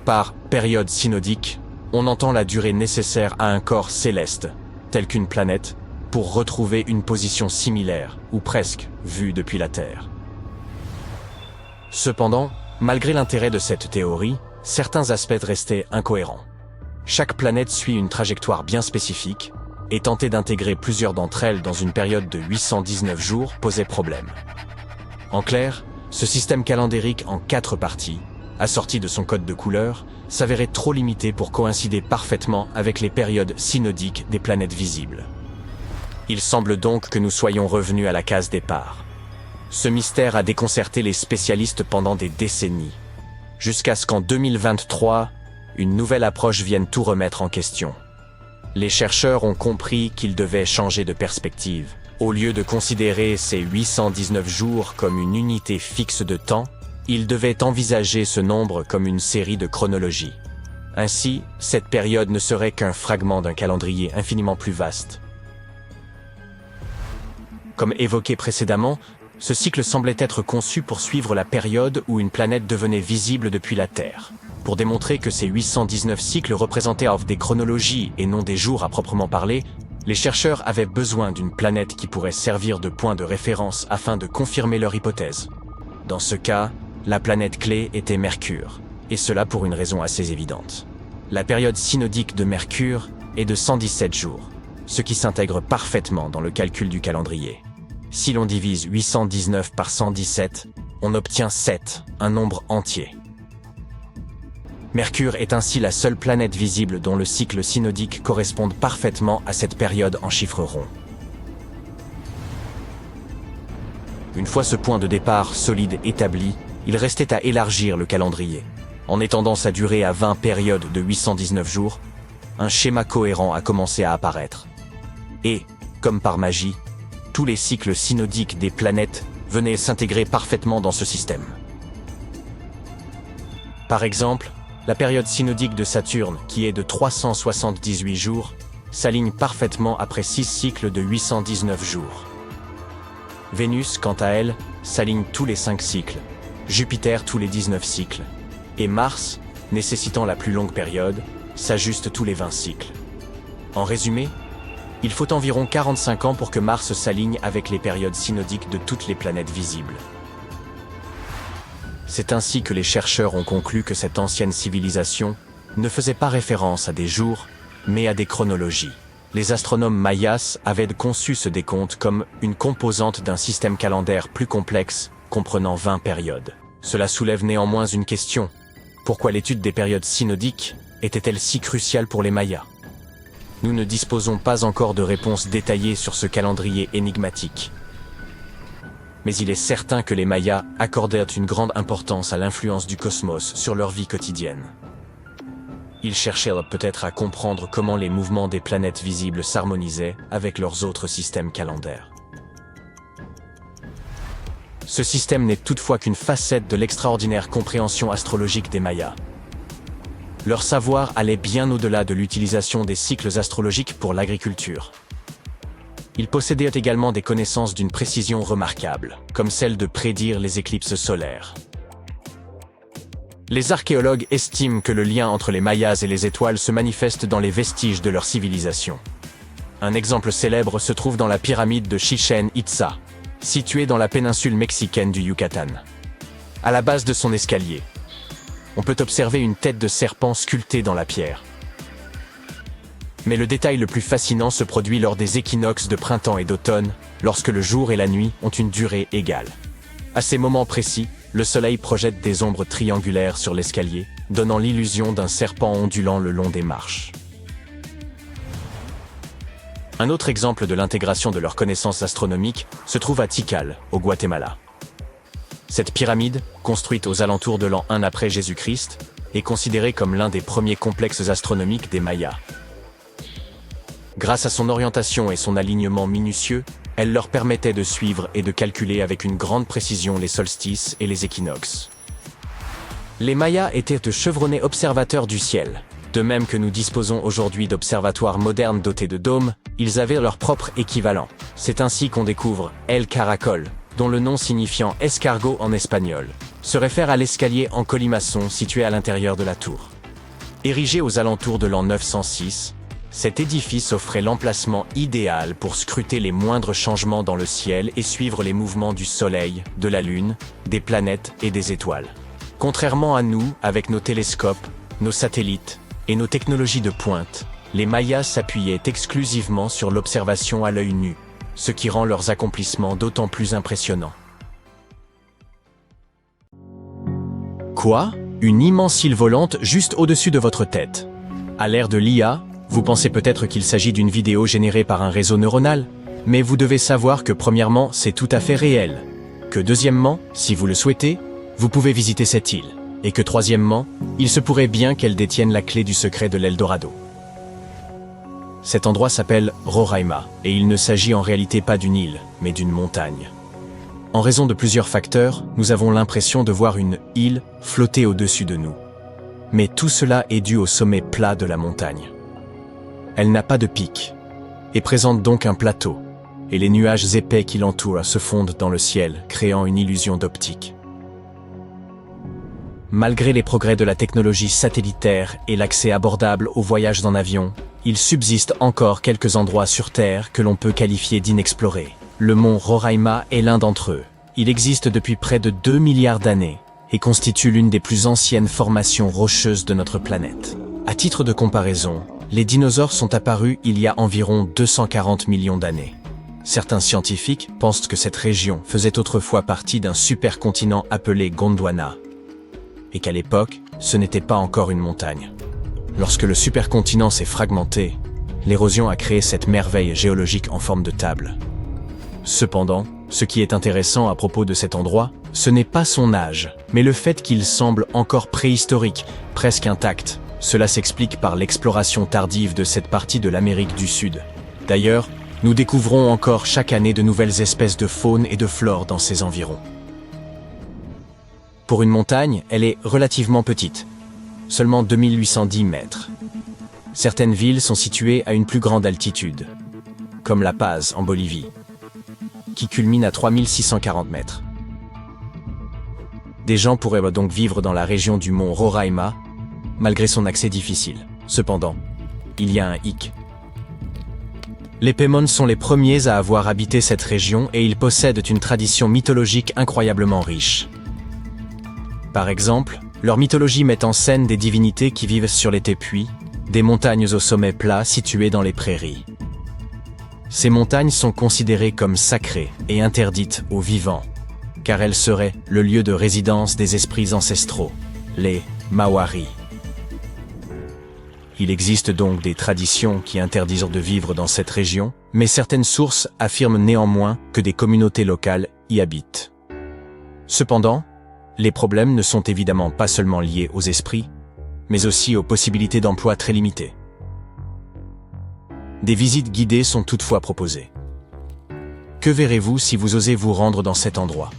Par période synodique, on entend la durée nécessaire à un corps céleste, tel qu'une planète, pour retrouver une position similaire, ou presque, vue depuis la Terre. Cependant, malgré l'intérêt de cette théorie, certains aspects restaient incohérents. Chaque planète suit une trajectoire bien spécifique, et tenter d'intégrer plusieurs d'entre elles dans une période de 819 jours posait problème. En clair, ce système calendérique en 4 parties, assorti de son code de couleurs, s'avérait trop limité pour coïncider parfaitement avec les périodes synodiques des planètes visibles. Il semble donc que nous soyons revenus à la case départ. Ce mystère a déconcerté les spécialistes pendant des décennies, jusqu'à ce qu'en 2023, une nouvelle approche vienne tout remettre en question. Les chercheurs ont compris qu'ils devaient changer de perspective. Au lieu de considérer ces 819 jours comme une unité fixe de temps, ils devaient envisager ce nombre comme une série de chronologies. Ainsi, cette période ne serait qu'un fragment d'un calendrier infiniment plus vaste. Comme évoqué précédemment, ce cycle semblait être conçu pour suivre la période où une planète devenait visible depuis la Terre. Pour démontrer que ces 819 cycles représentaient des chronologies et non des jours à proprement parler, les chercheurs avaient besoin d'une planète qui pourrait servir de point de référence afin de confirmer leur hypothèse. Dans ce cas, la planète clé était Mercure, et cela pour une raison assez évidente. La période synodique de Mercure est de 117 jours, ce qui s'intègre parfaitement dans le calcul du calendrier. Si l'on divise 819 par 117, on obtient 7, un nombre entier. Mercure est ainsi la seule planète visible dont le cycle synodique corresponde parfaitement à cette période en chiffres ronds. Une fois ce point de départ solide établi, il restait à élargir le calendrier. En étendant sa durée à 20 périodes de 819 jours, un schéma cohérent a commencé à apparaître. Et, comme par magie, tous les cycles synodiques des planètes venaient s'intégrer parfaitement dans ce système. Par exemple, la période synodique de Saturne, qui est de 378 jours, s'aligne parfaitement après 6 cycles de 819 jours. Vénus, quant à elle, s'aligne tous les 5 cycles, Jupiter tous les 19 cycles, et Mars, nécessitant la plus longue période, s'ajuste tous les 20 cycles. En résumé, il faut environ 45 ans pour que Mars s'aligne avec les périodes synodiques de toutes les planètes visibles. C'est ainsi que les chercheurs ont conclu que cette ancienne civilisation ne faisait pas référence à des jours, mais à des chronologies. Les astronomes mayas avaient conçu ce décompte comme une composante d'un système calendaire plus complexe, comprenant 20 périodes. Cela soulève néanmoins une question. Pourquoi l'étude des périodes synodiques était-elle si cruciale pour les Mayas? Nous ne disposons pas encore de réponses détaillées sur ce calendrier énigmatique. Mais il est certain que les Mayas accordèrent une grande importance à l'influence du cosmos sur leur vie quotidienne. Ils cherchèrent peut-être à comprendre comment les mouvements des planètes visibles s'harmonisaient avec leurs autres systèmes calendaires. Ce système n'est toutefois qu'une facette de l'extraordinaire compréhension astrologique des Mayas. Leur savoir allait bien au-delà de l'utilisation des cycles astrologiques pour l'agriculture. Ils possédaient également des connaissances d'une précision remarquable, comme celle de prédire les éclipses solaires. Les archéologues estiment que le lien entre les Mayas et les étoiles se manifeste dans les vestiges de leur civilisation. Un exemple célèbre se trouve dans la pyramide de Chichén Itzá, située dans la péninsule mexicaine du Yucatan. À la base de son escalier, on peut observer une tête de serpent sculptée dans la pierre. Mais le détail le plus fascinant se produit lors des équinoxes de printemps et d'automne, lorsque le jour et la nuit ont une durée égale. À ces moments précis, le soleil projette des ombres triangulaires sur l'escalier, donnant l'illusion d'un serpent ondulant le long des marches. Un autre exemple de l'intégration de leurs connaissances astronomiques se trouve à Tikal, au Guatemala. Cette pyramide, construite aux alentours de l'an 1 après Jésus-Christ, est considérée comme l'un des premiers complexes astronomiques des Mayas. Grâce à son orientation et son alignement minutieux, elle leur permettait de suivre et de calculer avec une grande précision les solstices et les équinoxes. Les Mayas étaient de chevronnés observateurs du ciel, De même que nous disposons aujourd'hui d'observatoires modernes dotés de dômes, ils avaient leur propre équivalent. C'est ainsi qu'on découvre El Caracol, dont le nom signifiant escargot en espagnol, se réfère à l'escalier en colimaçon situé à l'intérieur de la tour. Érigé aux alentours de l'an 906, cet édifice offrait l'emplacement idéal pour scruter les moindres changements dans le ciel et suivre les mouvements du Soleil, de la Lune, des planètes et des étoiles. Contrairement à nous, avec nos télescopes, nos satellites et nos technologies de pointe, les Mayas s'appuyaient exclusivement sur l'observation à l'œil nu, ce qui rend leurs accomplissements d'autant plus impressionnants. Quoi ? Une immense île volante juste au-dessus de votre tête. À l'ère de l'IA, vous pensez peut-être qu'il s'agit d'une vidéo générée par un réseau neuronal, mais vous devez savoir que premièrement, c'est tout à fait réel, que deuxièmement, si vous le souhaitez, vous pouvez visiter cette île, et que troisièmement, il se pourrait bien qu'elle détienne la clé du secret de l'Eldorado. Cet endroit s'appelle Roraima, et il ne s'agit en réalité pas d'une île, mais d'une montagne. En raison de plusieurs facteurs, nous avons l'impression de voir une île flotter au-dessus de nous. Mais tout cela est dû au sommet plat de la montagne. Elle n'a pas de pic, et présente donc un plateau, et les nuages épais qui l'entourent se fondent dans le ciel, créant une illusion d'optique. Malgré les progrès de la technologie satellitaire et l'accès abordable aux voyages en avion, il subsiste encore quelques endroits sur Terre que l'on peut qualifier d'inexplorés. Le mont Roraima est l'un d'entre eux. Il existe depuis près de 2 milliards d'années et constitue l'une des plus anciennes formations rocheuses de notre planète. À titre de comparaison, les dinosaures sont apparus il y a environ 240 millions d'années. Certains scientifiques pensent que cette région faisait autrefois partie d'un supercontinent appelé Gondwana, et qu'à l'époque, ce n'était pas encore une montagne. Lorsque le supercontinent s'est fragmenté, l'érosion a créé cette merveille géologique en forme de table. Cependant, ce qui est intéressant à propos de cet endroit, ce n'est pas son âge, mais le fait qu'il semble encore préhistorique, presque intact. Cela s'explique par l'exploration tardive de cette partie de l'Amérique du Sud. D'ailleurs, nous découvrons encore chaque année de nouvelles espèces de faune et de flore dans ces environs. Pour une montagne, elle est relativement petite, seulement 2810 mètres. Certaines villes sont situées à une plus grande altitude, comme La Paz en Bolivie, qui culmine à 3640 mètres. Des gens pourraient donc vivre dans la région du mont Roraima, malgré son accès difficile. Cependant, il y a un hic. Les Paimon sont les premiers à avoir habité cette région et ils possèdent une tradition mythologique incroyablement riche. Par exemple, leur mythologie met en scène des divinités qui vivent sur les tépuis, des montagnes au sommet plat situées dans les prairies. Ces montagnes sont considérées comme sacrées et interdites aux vivants, car elles seraient le lieu de résidence des esprits ancestraux, les Mawari. Il existe donc des traditions qui interdisent de vivre dans cette région, mais certaines sources affirment néanmoins que des communautés locales y habitent. Cependant, les problèmes ne sont évidemment pas seulement liés aux esprits, mais aussi aux possibilités d'emploi très limitées. Des visites guidées sont toutefois proposées. Que verrez-vous si vous osez vous rendre dans cet endroit ?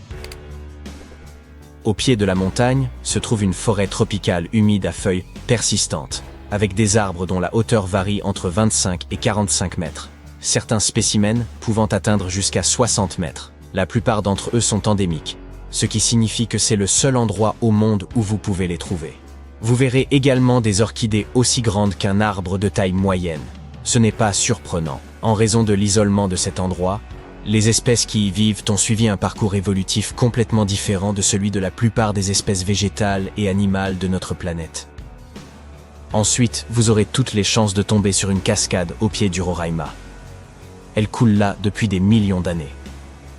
Au pied de la montagne se trouve une forêt tropicale humide à feuilles persistantes, avec des arbres dont la hauteur varie entre 25 et 45 mètres, certains spécimens pouvant atteindre jusqu'à 60 mètres. La plupart d'entre eux sont endémiques, ce qui signifie que c'est le seul endroit au monde où vous pouvez les trouver. Vous verrez également des orchidées aussi grandes qu'un arbre de taille moyenne. Ce n'est pas surprenant. En raison de l'isolement de cet endroit, les espèces qui y vivent ont suivi un parcours évolutif complètement différent de celui de la plupart des espèces végétales et animales de notre planète. Ensuite, vous aurez toutes les chances de tomber sur une cascade au pied du Roraima. Elle coule là depuis des millions d'années.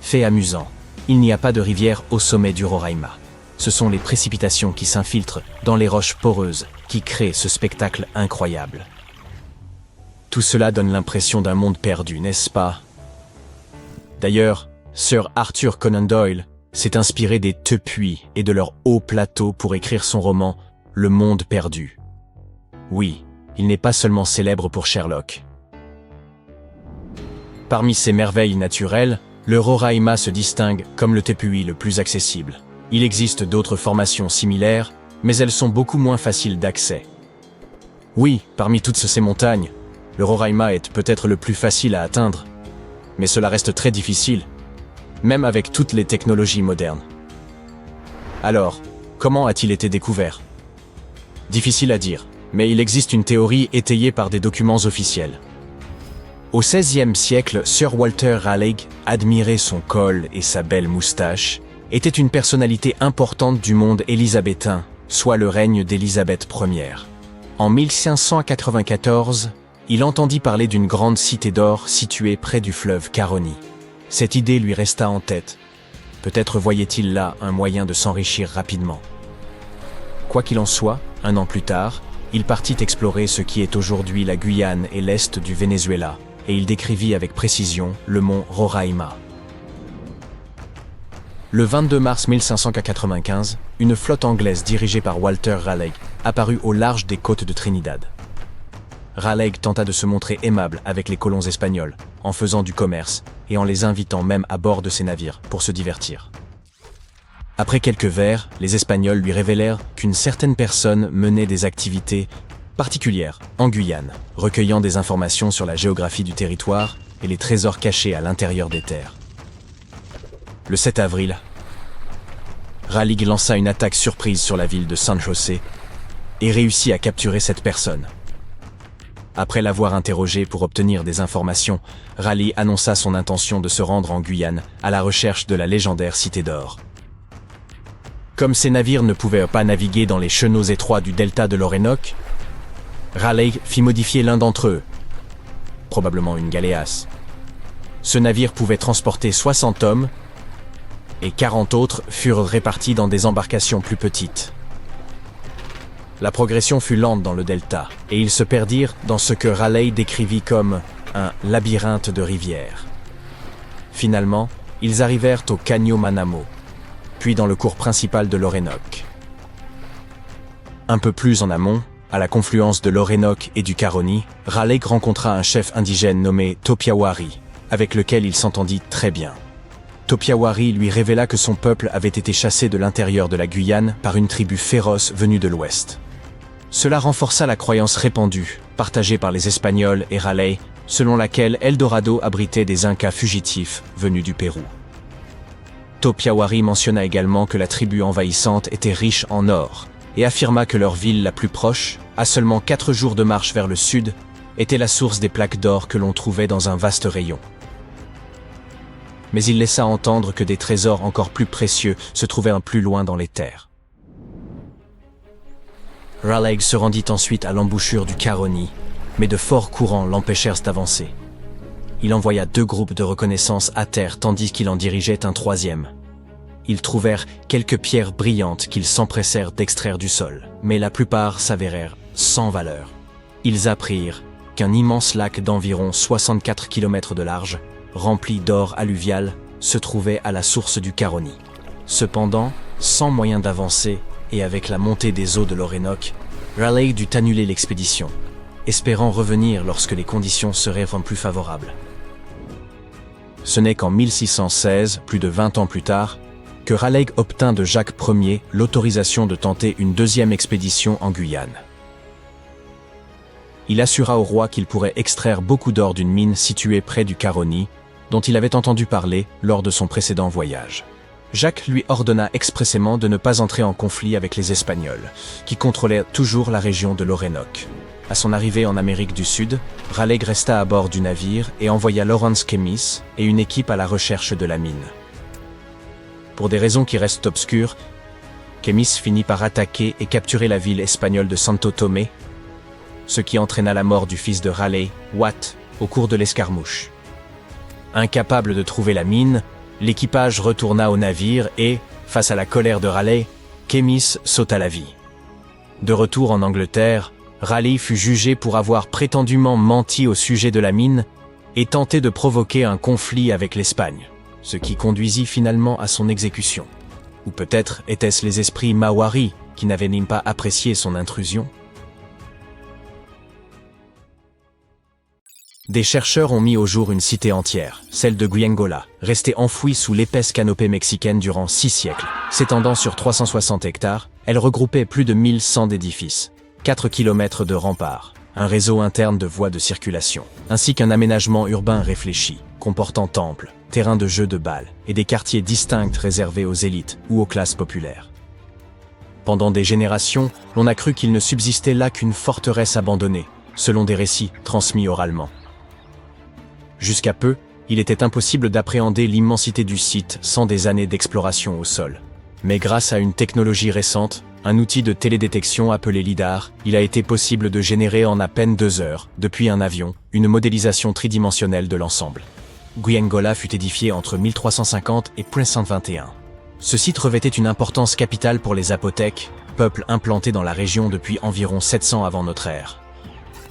Fait amusant, il n'y a pas de rivière au sommet du Roraima. Ce sont les précipitations qui s'infiltrent dans les roches poreuses qui créent ce spectacle incroyable. Tout cela donne l'impression d'un monde perdu, n'est-ce pas? D'ailleurs, Sir Arthur Conan Doyle s'est inspiré des tépuis et de leurs hauts plateaux pour écrire son roman « Le Monde perdu ». Oui, il n'est pas seulement célèbre pour Sherlock. Parmi ces merveilles naturelles, le Roraima se distingue comme le tépuis le plus accessible. Il existe d'autres formations similaires, mais elles sont beaucoup moins faciles d'accès. Oui, parmi toutes ces montagnes, le Roraima est peut-être le plus facile à atteindre, mais cela reste très difficile, même avec toutes les technologies modernes. Alors, comment a-t-il été découvert? Difficile à dire, mais il existe une théorie étayée par des documents officiels. Au XVIe siècle, Sir Walter Raleigh, admirait son col et sa belle moustache, était une personnalité importante du monde élisabétain, soit le règne d'Élisabeth Ier. En 1594, il entendit parler d'une grande cité d'or située près du fleuve Caroni. Cette idée lui resta en tête. Peut-être voyait-il là un moyen de s'enrichir rapidement. Quoi qu'il en soit, un an plus tard, il partit explorer ce qui est aujourd'hui la Guyane et l'est du Venezuela, et il décrivit avec précision le mont Roraima. Le 22 mars 1595, une flotte anglaise dirigée par Walter Raleigh apparut au large des côtes de Trinidad. Raleigh tenta de se montrer aimable avec les colons espagnols, en faisant du commerce et en les invitant même à bord de ses navires pour se divertir. Après quelques vers, les Espagnols lui révélèrent qu'une certaine personne menait des activités particulières en Guyane, recueillant des informations sur la géographie du territoire et les trésors cachés à l'intérieur des terres. Le 7 avril, Raleigh lança une attaque surprise sur la ville de San José et réussit à capturer cette personne. Après l'avoir interrogé pour obtenir des informations, Raleigh annonça son intention de se rendre en Guyane à la recherche de la légendaire Cité d'Or. Comme ces navires ne pouvaient pas naviguer dans les chenaux étroits du delta de l'Orénoque, Raleigh fit modifier l'un d'entre eux, probablement une galéasse. Ce navire pouvait transporter 60 hommes et 40 autres furent répartis dans des embarcations plus petites. La progression fut lente dans le delta, et ils se perdirent dans ce que Raleigh décrivit comme un labyrinthe de rivières. Finalement, ils arrivèrent au Caño Manamo, puis dans le cours principal de l'Orénoque. Un peu plus en amont, à la confluence de l'Orénoque et du Caroni, Raleigh rencontra un chef indigène nommé Topiawari, avec lequel il s'entendit très bien. Topiawari lui révéla que son peuple avait été chassé de l'intérieur de la Guyane par une tribu féroce venue de l'ouest. Cela renforça la croyance répandue, partagée par les Espagnols et Raleigh, selon laquelle Eldorado abritait des Incas fugitifs venus du Pérou. Topiawari mentionna également que la tribu envahissante était riche en or, et affirma que leur ville la plus proche, à seulement 4 jours de marche vers le sud, était la source des plaques d'or que l'on trouvait dans un vaste rayon. Mais il laissa entendre que des trésors encore plus précieux se trouvaient plus loin dans les terres. Raleigh se rendit ensuite à l'embouchure du Caroni, mais de forts courants l'empêchèrent d'avancer. Il envoya 2 groupes de reconnaissance à terre tandis qu'il en dirigeait un 3e. Ils trouvèrent quelques pierres brillantes qu'ils s'empressèrent d'extraire du sol, mais la plupart s'avérèrent sans valeur. Ils apprirent qu'un immense lac d'environ 64 km de large, rempli d'or alluvial, se trouvait à la source du Caroni. Cependant, sans moyen d'avancer et avec la montée des eaux de l'Orénoque, Raleigh dut annuler l'expédition, espérant revenir lorsque les conditions seraient plus favorables. Ce n'est qu'en 1616, plus de 20 ans plus tard, que Raleigh obtint de Jacques Ier l'autorisation de tenter une 2e expédition en Guyane. Il assura au roi qu'il pourrait extraire beaucoup d'or d'une mine située près du Caroni, dont il avait entendu parler lors de son précédent voyage. Jacques lui ordonna expressément de ne pas entrer en conflit avec les Espagnols, qui contrôlaient toujours la région de l'Orénoque. À son arrivée en Amérique du Sud, Raleigh resta à bord du navire et envoya Lawrence Keymis et une équipe à la recherche de la mine. Pour des raisons qui restent obscures, Keymis finit par attaquer et capturer la ville espagnole de Santo Tomé, ce qui entraîna la mort du fils de Raleigh, Watt, au cours de l'escarmouche. Incapable de trouver la mine, l'équipage retourna au navire et, face à la colère de Raleigh, Keymis sauta la vie. De retour en Angleterre, Raleigh fut jugé pour avoir prétendument menti au sujet de la mine et tenté de provoquer un conflit avec l'Espagne, ce qui conduisit finalement à son exécution. Ou peut-être étaient-ce les esprits Maoris qui n'avaient même pas apprécié son intrusion? Des chercheurs ont mis au jour une cité entière, celle de Guyengola, restée enfouie sous l'épaisse canopée mexicaine durant 6 siècles. S'étendant sur 360 hectares, elle regroupait plus de 1100 édifices. 4 km de remparts, un réseau interne de voies de circulation, ainsi qu'un aménagement urbain réfléchi, comportant temples, terrains de jeux de balles et des quartiers distincts réservés aux élites ou aux classes populaires. Pendant des générations, l'on a cru qu'il ne subsistait là qu'une forteresse abandonnée, selon des récits transmis oralement. Jusqu'à peu, il était impossible d'appréhender l'immensité du site sans des années d'exploration au sol. Mais grâce à une technologie récente, un outil de télédétection appelé LIDAR, il a été possible de générer en à peine 2 heures, depuis un avion, une modélisation tridimensionnelle de l'ensemble. Gwiengola fut édifié entre 1350 et 1121. Ce site revêtait une importance capitale pour les Zapotèques, peuple implanté dans la région depuis environ 700 avant notre ère.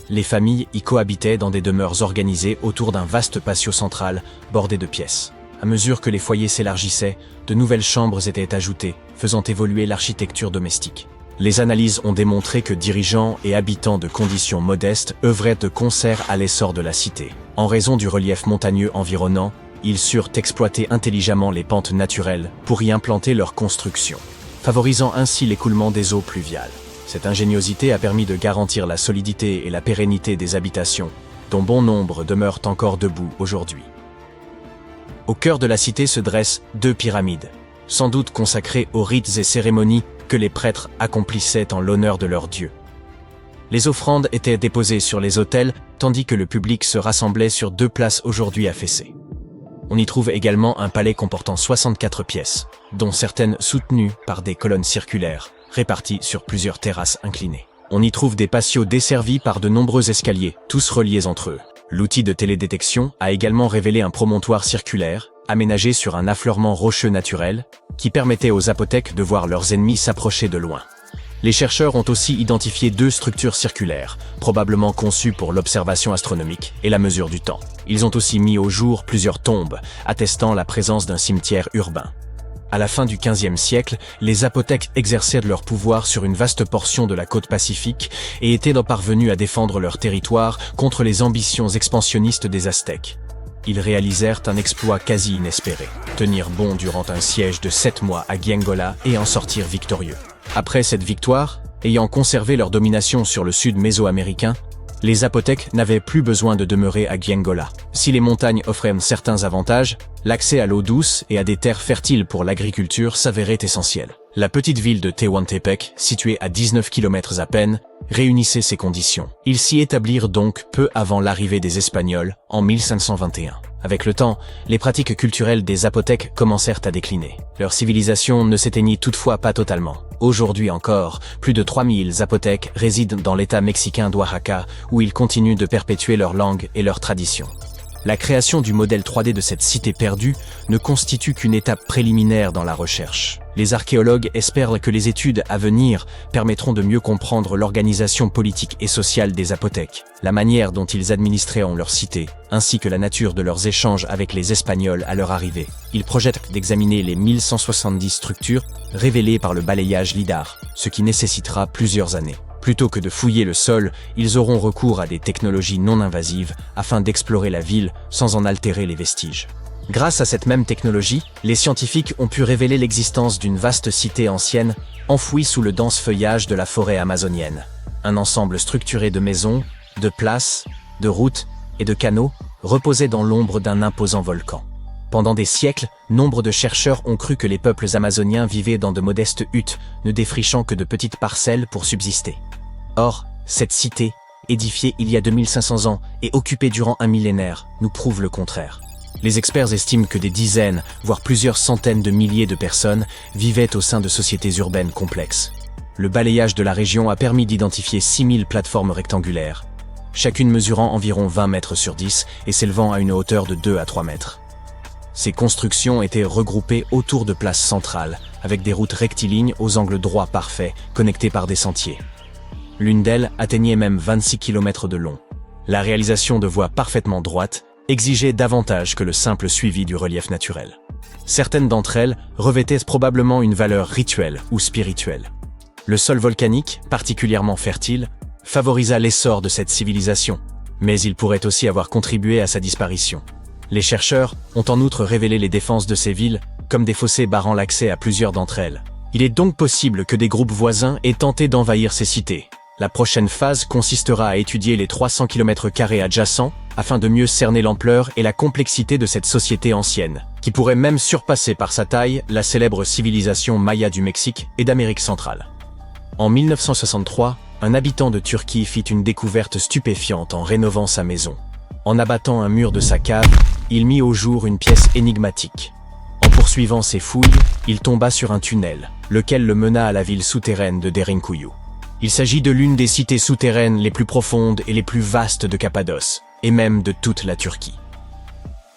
Les familles y cohabitaient dans des demeures organisées autour d'un vaste patio central bordé de pièces. À mesure que les foyers s'élargissaient, de nouvelles chambres étaient ajoutées, faisant évoluer l'architecture domestique. Les analyses ont démontré que dirigeants et habitants de conditions modestes œuvraient de concert à l'essor de la cité. En raison du relief montagneux environnant, ils surent exploiter intelligemment les pentes naturelles pour y implanter leurs constructions, favorisant ainsi l'écoulement des eaux pluviales. Cette ingéniosité a permis de garantir la solidité et la pérennité des habitations, dont bon nombre demeurent encore debout aujourd'hui. Au cœur de la cité se dressent 2 pyramides, sans doute consacrées aux rites et cérémonies que les prêtres accomplissaient en l'honneur de leurs dieux. Les offrandes étaient déposées sur les autels, tandis que le public se rassemblait sur 2 places aujourd'hui affaissées. On y trouve également un palais comportant 64 pièces, dont certaines soutenues par des colonnes circulaires, réparties sur plusieurs terrasses inclinées. On y trouve des patios desservis par de nombreux escaliers, tous reliés entre eux. L'outil de télédétection a également révélé un promontoire circulaire, aménagé sur un affleurement rocheux naturel, qui permettait aux Zapotèques de voir leurs ennemis s'approcher de loin. Les chercheurs ont aussi identifié 2 structures circulaires, probablement conçues pour l'observation astronomique et la mesure du temps. Ils ont aussi mis au jour plusieurs tombes, attestant la présence d'un cimetière urbain. À la fin du XVe siècle, les Zapotèques exerçaient leur pouvoir sur une vaste portion de la côte pacifique et étaient parvenus à défendre leur territoire contre les ambitions expansionnistes des Aztèques. Ils réalisèrent un exploit quasi inespéré, tenir bon durant un siège de 7 mois à Gwiengola et en sortir victorieux. Après cette victoire, ayant conservé leur domination sur le sud mésoaméricain, les Zapotèques n'avaient plus besoin de demeurer à Gwiengola. Si les montagnes offraient certains avantages, l'accès à l'eau douce et à des terres fertiles pour l'agriculture s'avérait essentiel. La petite ville de Tehuantepec, située à 19 km à peine, réunissait ces conditions. Ils s'y établirent donc peu avant l'arrivée des Espagnols, en 1521. Avec le temps, les pratiques culturelles des Zapotèques commencèrent à décliner. Leur civilisation ne s'éteignit toutefois pas totalement. Aujourd'hui encore, plus de 3000 Zapotèques résident dans l'état mexicain d'Oaxaca, où ils continuent de perpétuer leur langue et leurs traditions. La création du modèle 3D de cette cité perdue ne constitue qu'une étape préliminaire dans la recherche. Les archéologues espèrent que les études à venir permettront de mieux comprendre l'organisation politique et sociale des Zapotèques, la manière dont ils administraient leur cité, ainsi que la nature de leurs échanges avec les Espagnols à leur arrivée. Ils projettent d'examiner les 1170 structures révélées par le balayage LIDAR, ce qui nécessitera plusieurs années. Plutôt que de fouiller le sol, ils auront recours à des technologies non invasives afin d'explorer la ville sans en altérer les vestiges. Grâce à cette même technologie, les scientifiques ont pu révéler l'existence d'une vaste cité ancienne enfouie sous le dense feuillage de la forêt amazonienne. Un ensemble structuré de maisons, de places, de routes et de canaux reposait dans l'ombre d'un imposant volcan. Pendant des siècles, nombre de chercheurs ont cru que les peuples amazoniens vivaient dans de modestes huttes, ne défrichant que de petites parcelles pour subsister. Or, cette cité, édifiée il y a 2500 ans et occupée durant un millénaire, nous prouve le contraire. Les experts estiment que des dizaines, voire plusieurs centaines de milliers de personnes vivaient au sein de sociétés urbaines complexes. Le balayage de la région a permis d'identifier 6000 plateformes rectangulaires, chacune mesurant environ 20 mètres sur 10 et s'élevant à une hauteur de 2 à 3 mètres. Ces constructions étaient regroupées autour de places centrales, avec des routes rectilignes aux angles droits parfaits, connectées par des sentiers. L'une d'elles atteignait même 26 km de long. La réalisation de voies parfaitement droites exigeait davantage que le simple suivi du relief naturel. Certaines d'entre elles revêtaient probablement une valeur rituelle ou spirituelle. Le sol volcanique, particulièrement fertile, favorisa l'essor de cette civilisation, mais il pourrait aussi avoir contribué à sa disparition. Les chercheurs ont en outre révélé les défenses de ces villes comme des fossés barrant l'accès à plusieurs d'entre elles. Il est donc possible que des groupes voisins aient tenté d'envahir ces cités. La prochaine phase consistera à étudier les 300 km² adjacents afin de mieux cerner l'ampleur et la complexité de cette société ancienne, qui pourrait même surpasser par sa taille la célèbre civilisation maya du Mexique et d'Amérique centrale. En 1963, un habitant de Turquie fit une découverte stupéfiante en rénovant sa maison. En abattant un mur de sa cave, il mit au jour une pièce énigmatique. En poursuivant ses fouilles, il tomba sur un tunnel, lequel le mena à la ville souterraine de Derinkuyu. Il s'agit de l'une des cités souterraines les plus profondes et les plus vastes de Cappadoce, et même de toute la Turquie.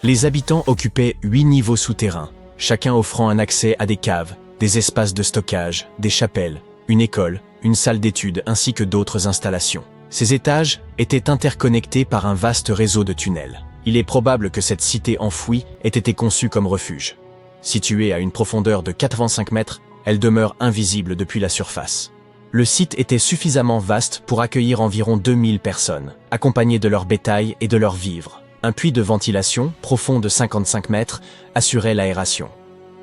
Les habitants occupaient 8 niveaux souterrains, chacun offrant un accès à des caves, des espaces de stockage, des chapelles, une école, une salle d'études ainsi que d'autres installations. Ces étages étaient interconnectés par un vaste réseau de tunnels. Il est probable que cette cité enfouie ait été conçue comme refuge. Située à une profondeur de 85 mètres, elle demeure invisible depuis la surface. Le site était suffisamment vaste pour accueillir environ 2000 personnes, accompagnées de leur bétail et de leurs vivres. Un puits de ventilation, profond de 55 mètres, assurait l'aération.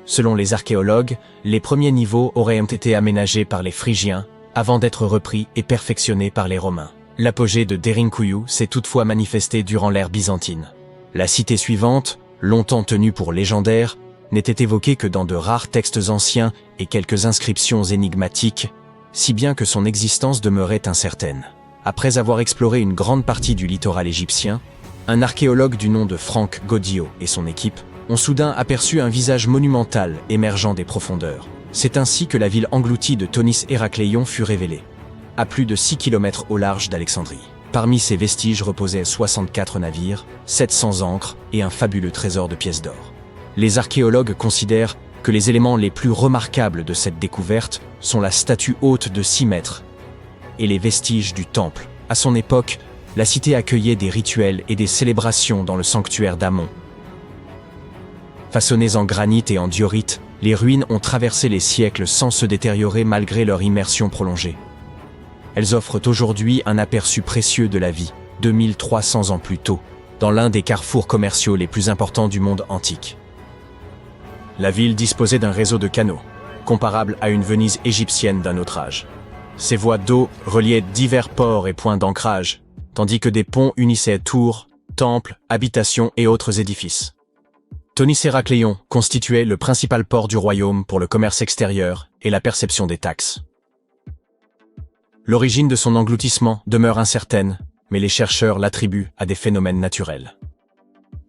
Selon les archéologues, les premiers niveaux auraient été aménagés par les Phrygiens, avant d'être repris et perfectionnés par les Romains. L'apogée de Derinkuyu s'est toutefois manifesté durant l'ère byzantine. La cité suivante, longtemps tenue pour légendaire, n'était évoquée que dans de rares textes anciens et quelques inscriptions énigmatiques, si bien que son existence demeurait incertaine. Après avoir exploré une grande partie du littoral égyptien, un archéologue du nom de Frank Goddio et son équipe ont soudain aperçu un visage monumental émergeant des profondeurs. C'est ainsi que la ville engloutie de Thonis Héracléion fut révélée, à plus de 6 km au large d'Alexandrie. Parmi ces vestiges reposaient 64 navires, 700 ancres et un fabuleux trésor de pièces d'or. Les archéologues considèrent que les éléments les plus remarquables de cette découverte sont la statue haute de 6 mètres et les vestiges du temple. À son époque, la cité accueillait des rituels et des célébrations dans le sanctuaire d'Amon. Façonnées en granit et en diorite, les ruines ont traversé les siècles sans se détériorer malgré leur immersion prolongée. Elles offrent aujourd'hui un aperçu précieux de la vie, 2300 ans plus tôt, dans l'un des carrefours commerciaux les plus importants du monde antique. La ville disposait d'un réseau de canaux, comparable à une Venise égyptienne d'un autre âge. Ces voies d'eau reliaient divers ports et points d'ancrage, tandis que des ponts unissaient tours, temples, habitations et autres édifices. Thonis Héracléion constituait le principal port du royaume pour le commerce extérieur et la perception des taxes. L'origine de son engloutissement demeure incertaine, mais les chercheurs l'attribuent à des phénomènes naturels.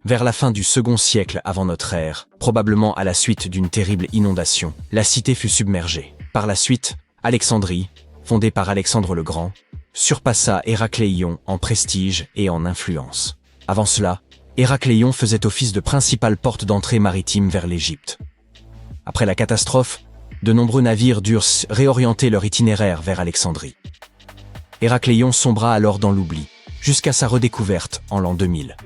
Vers la fin du second siècle avant notre ère, probablement à la suite d'une terrible inondation, la cité fut submergée. Par la suite, Alexandrie, fondée par Alexandre le Grand, surpassa Héracléion en prestige et en influence. Avant cela, Héracléion faisait office de principale porte d'entrée maritime vers l'Égypte. Après la catastrophe, de nombreux navires durent réorienter leur itinéraire vers Alexandrie. Héracléion sombra alors dans l'oubli, jusqu'à sa redécouverte en l'an 2000.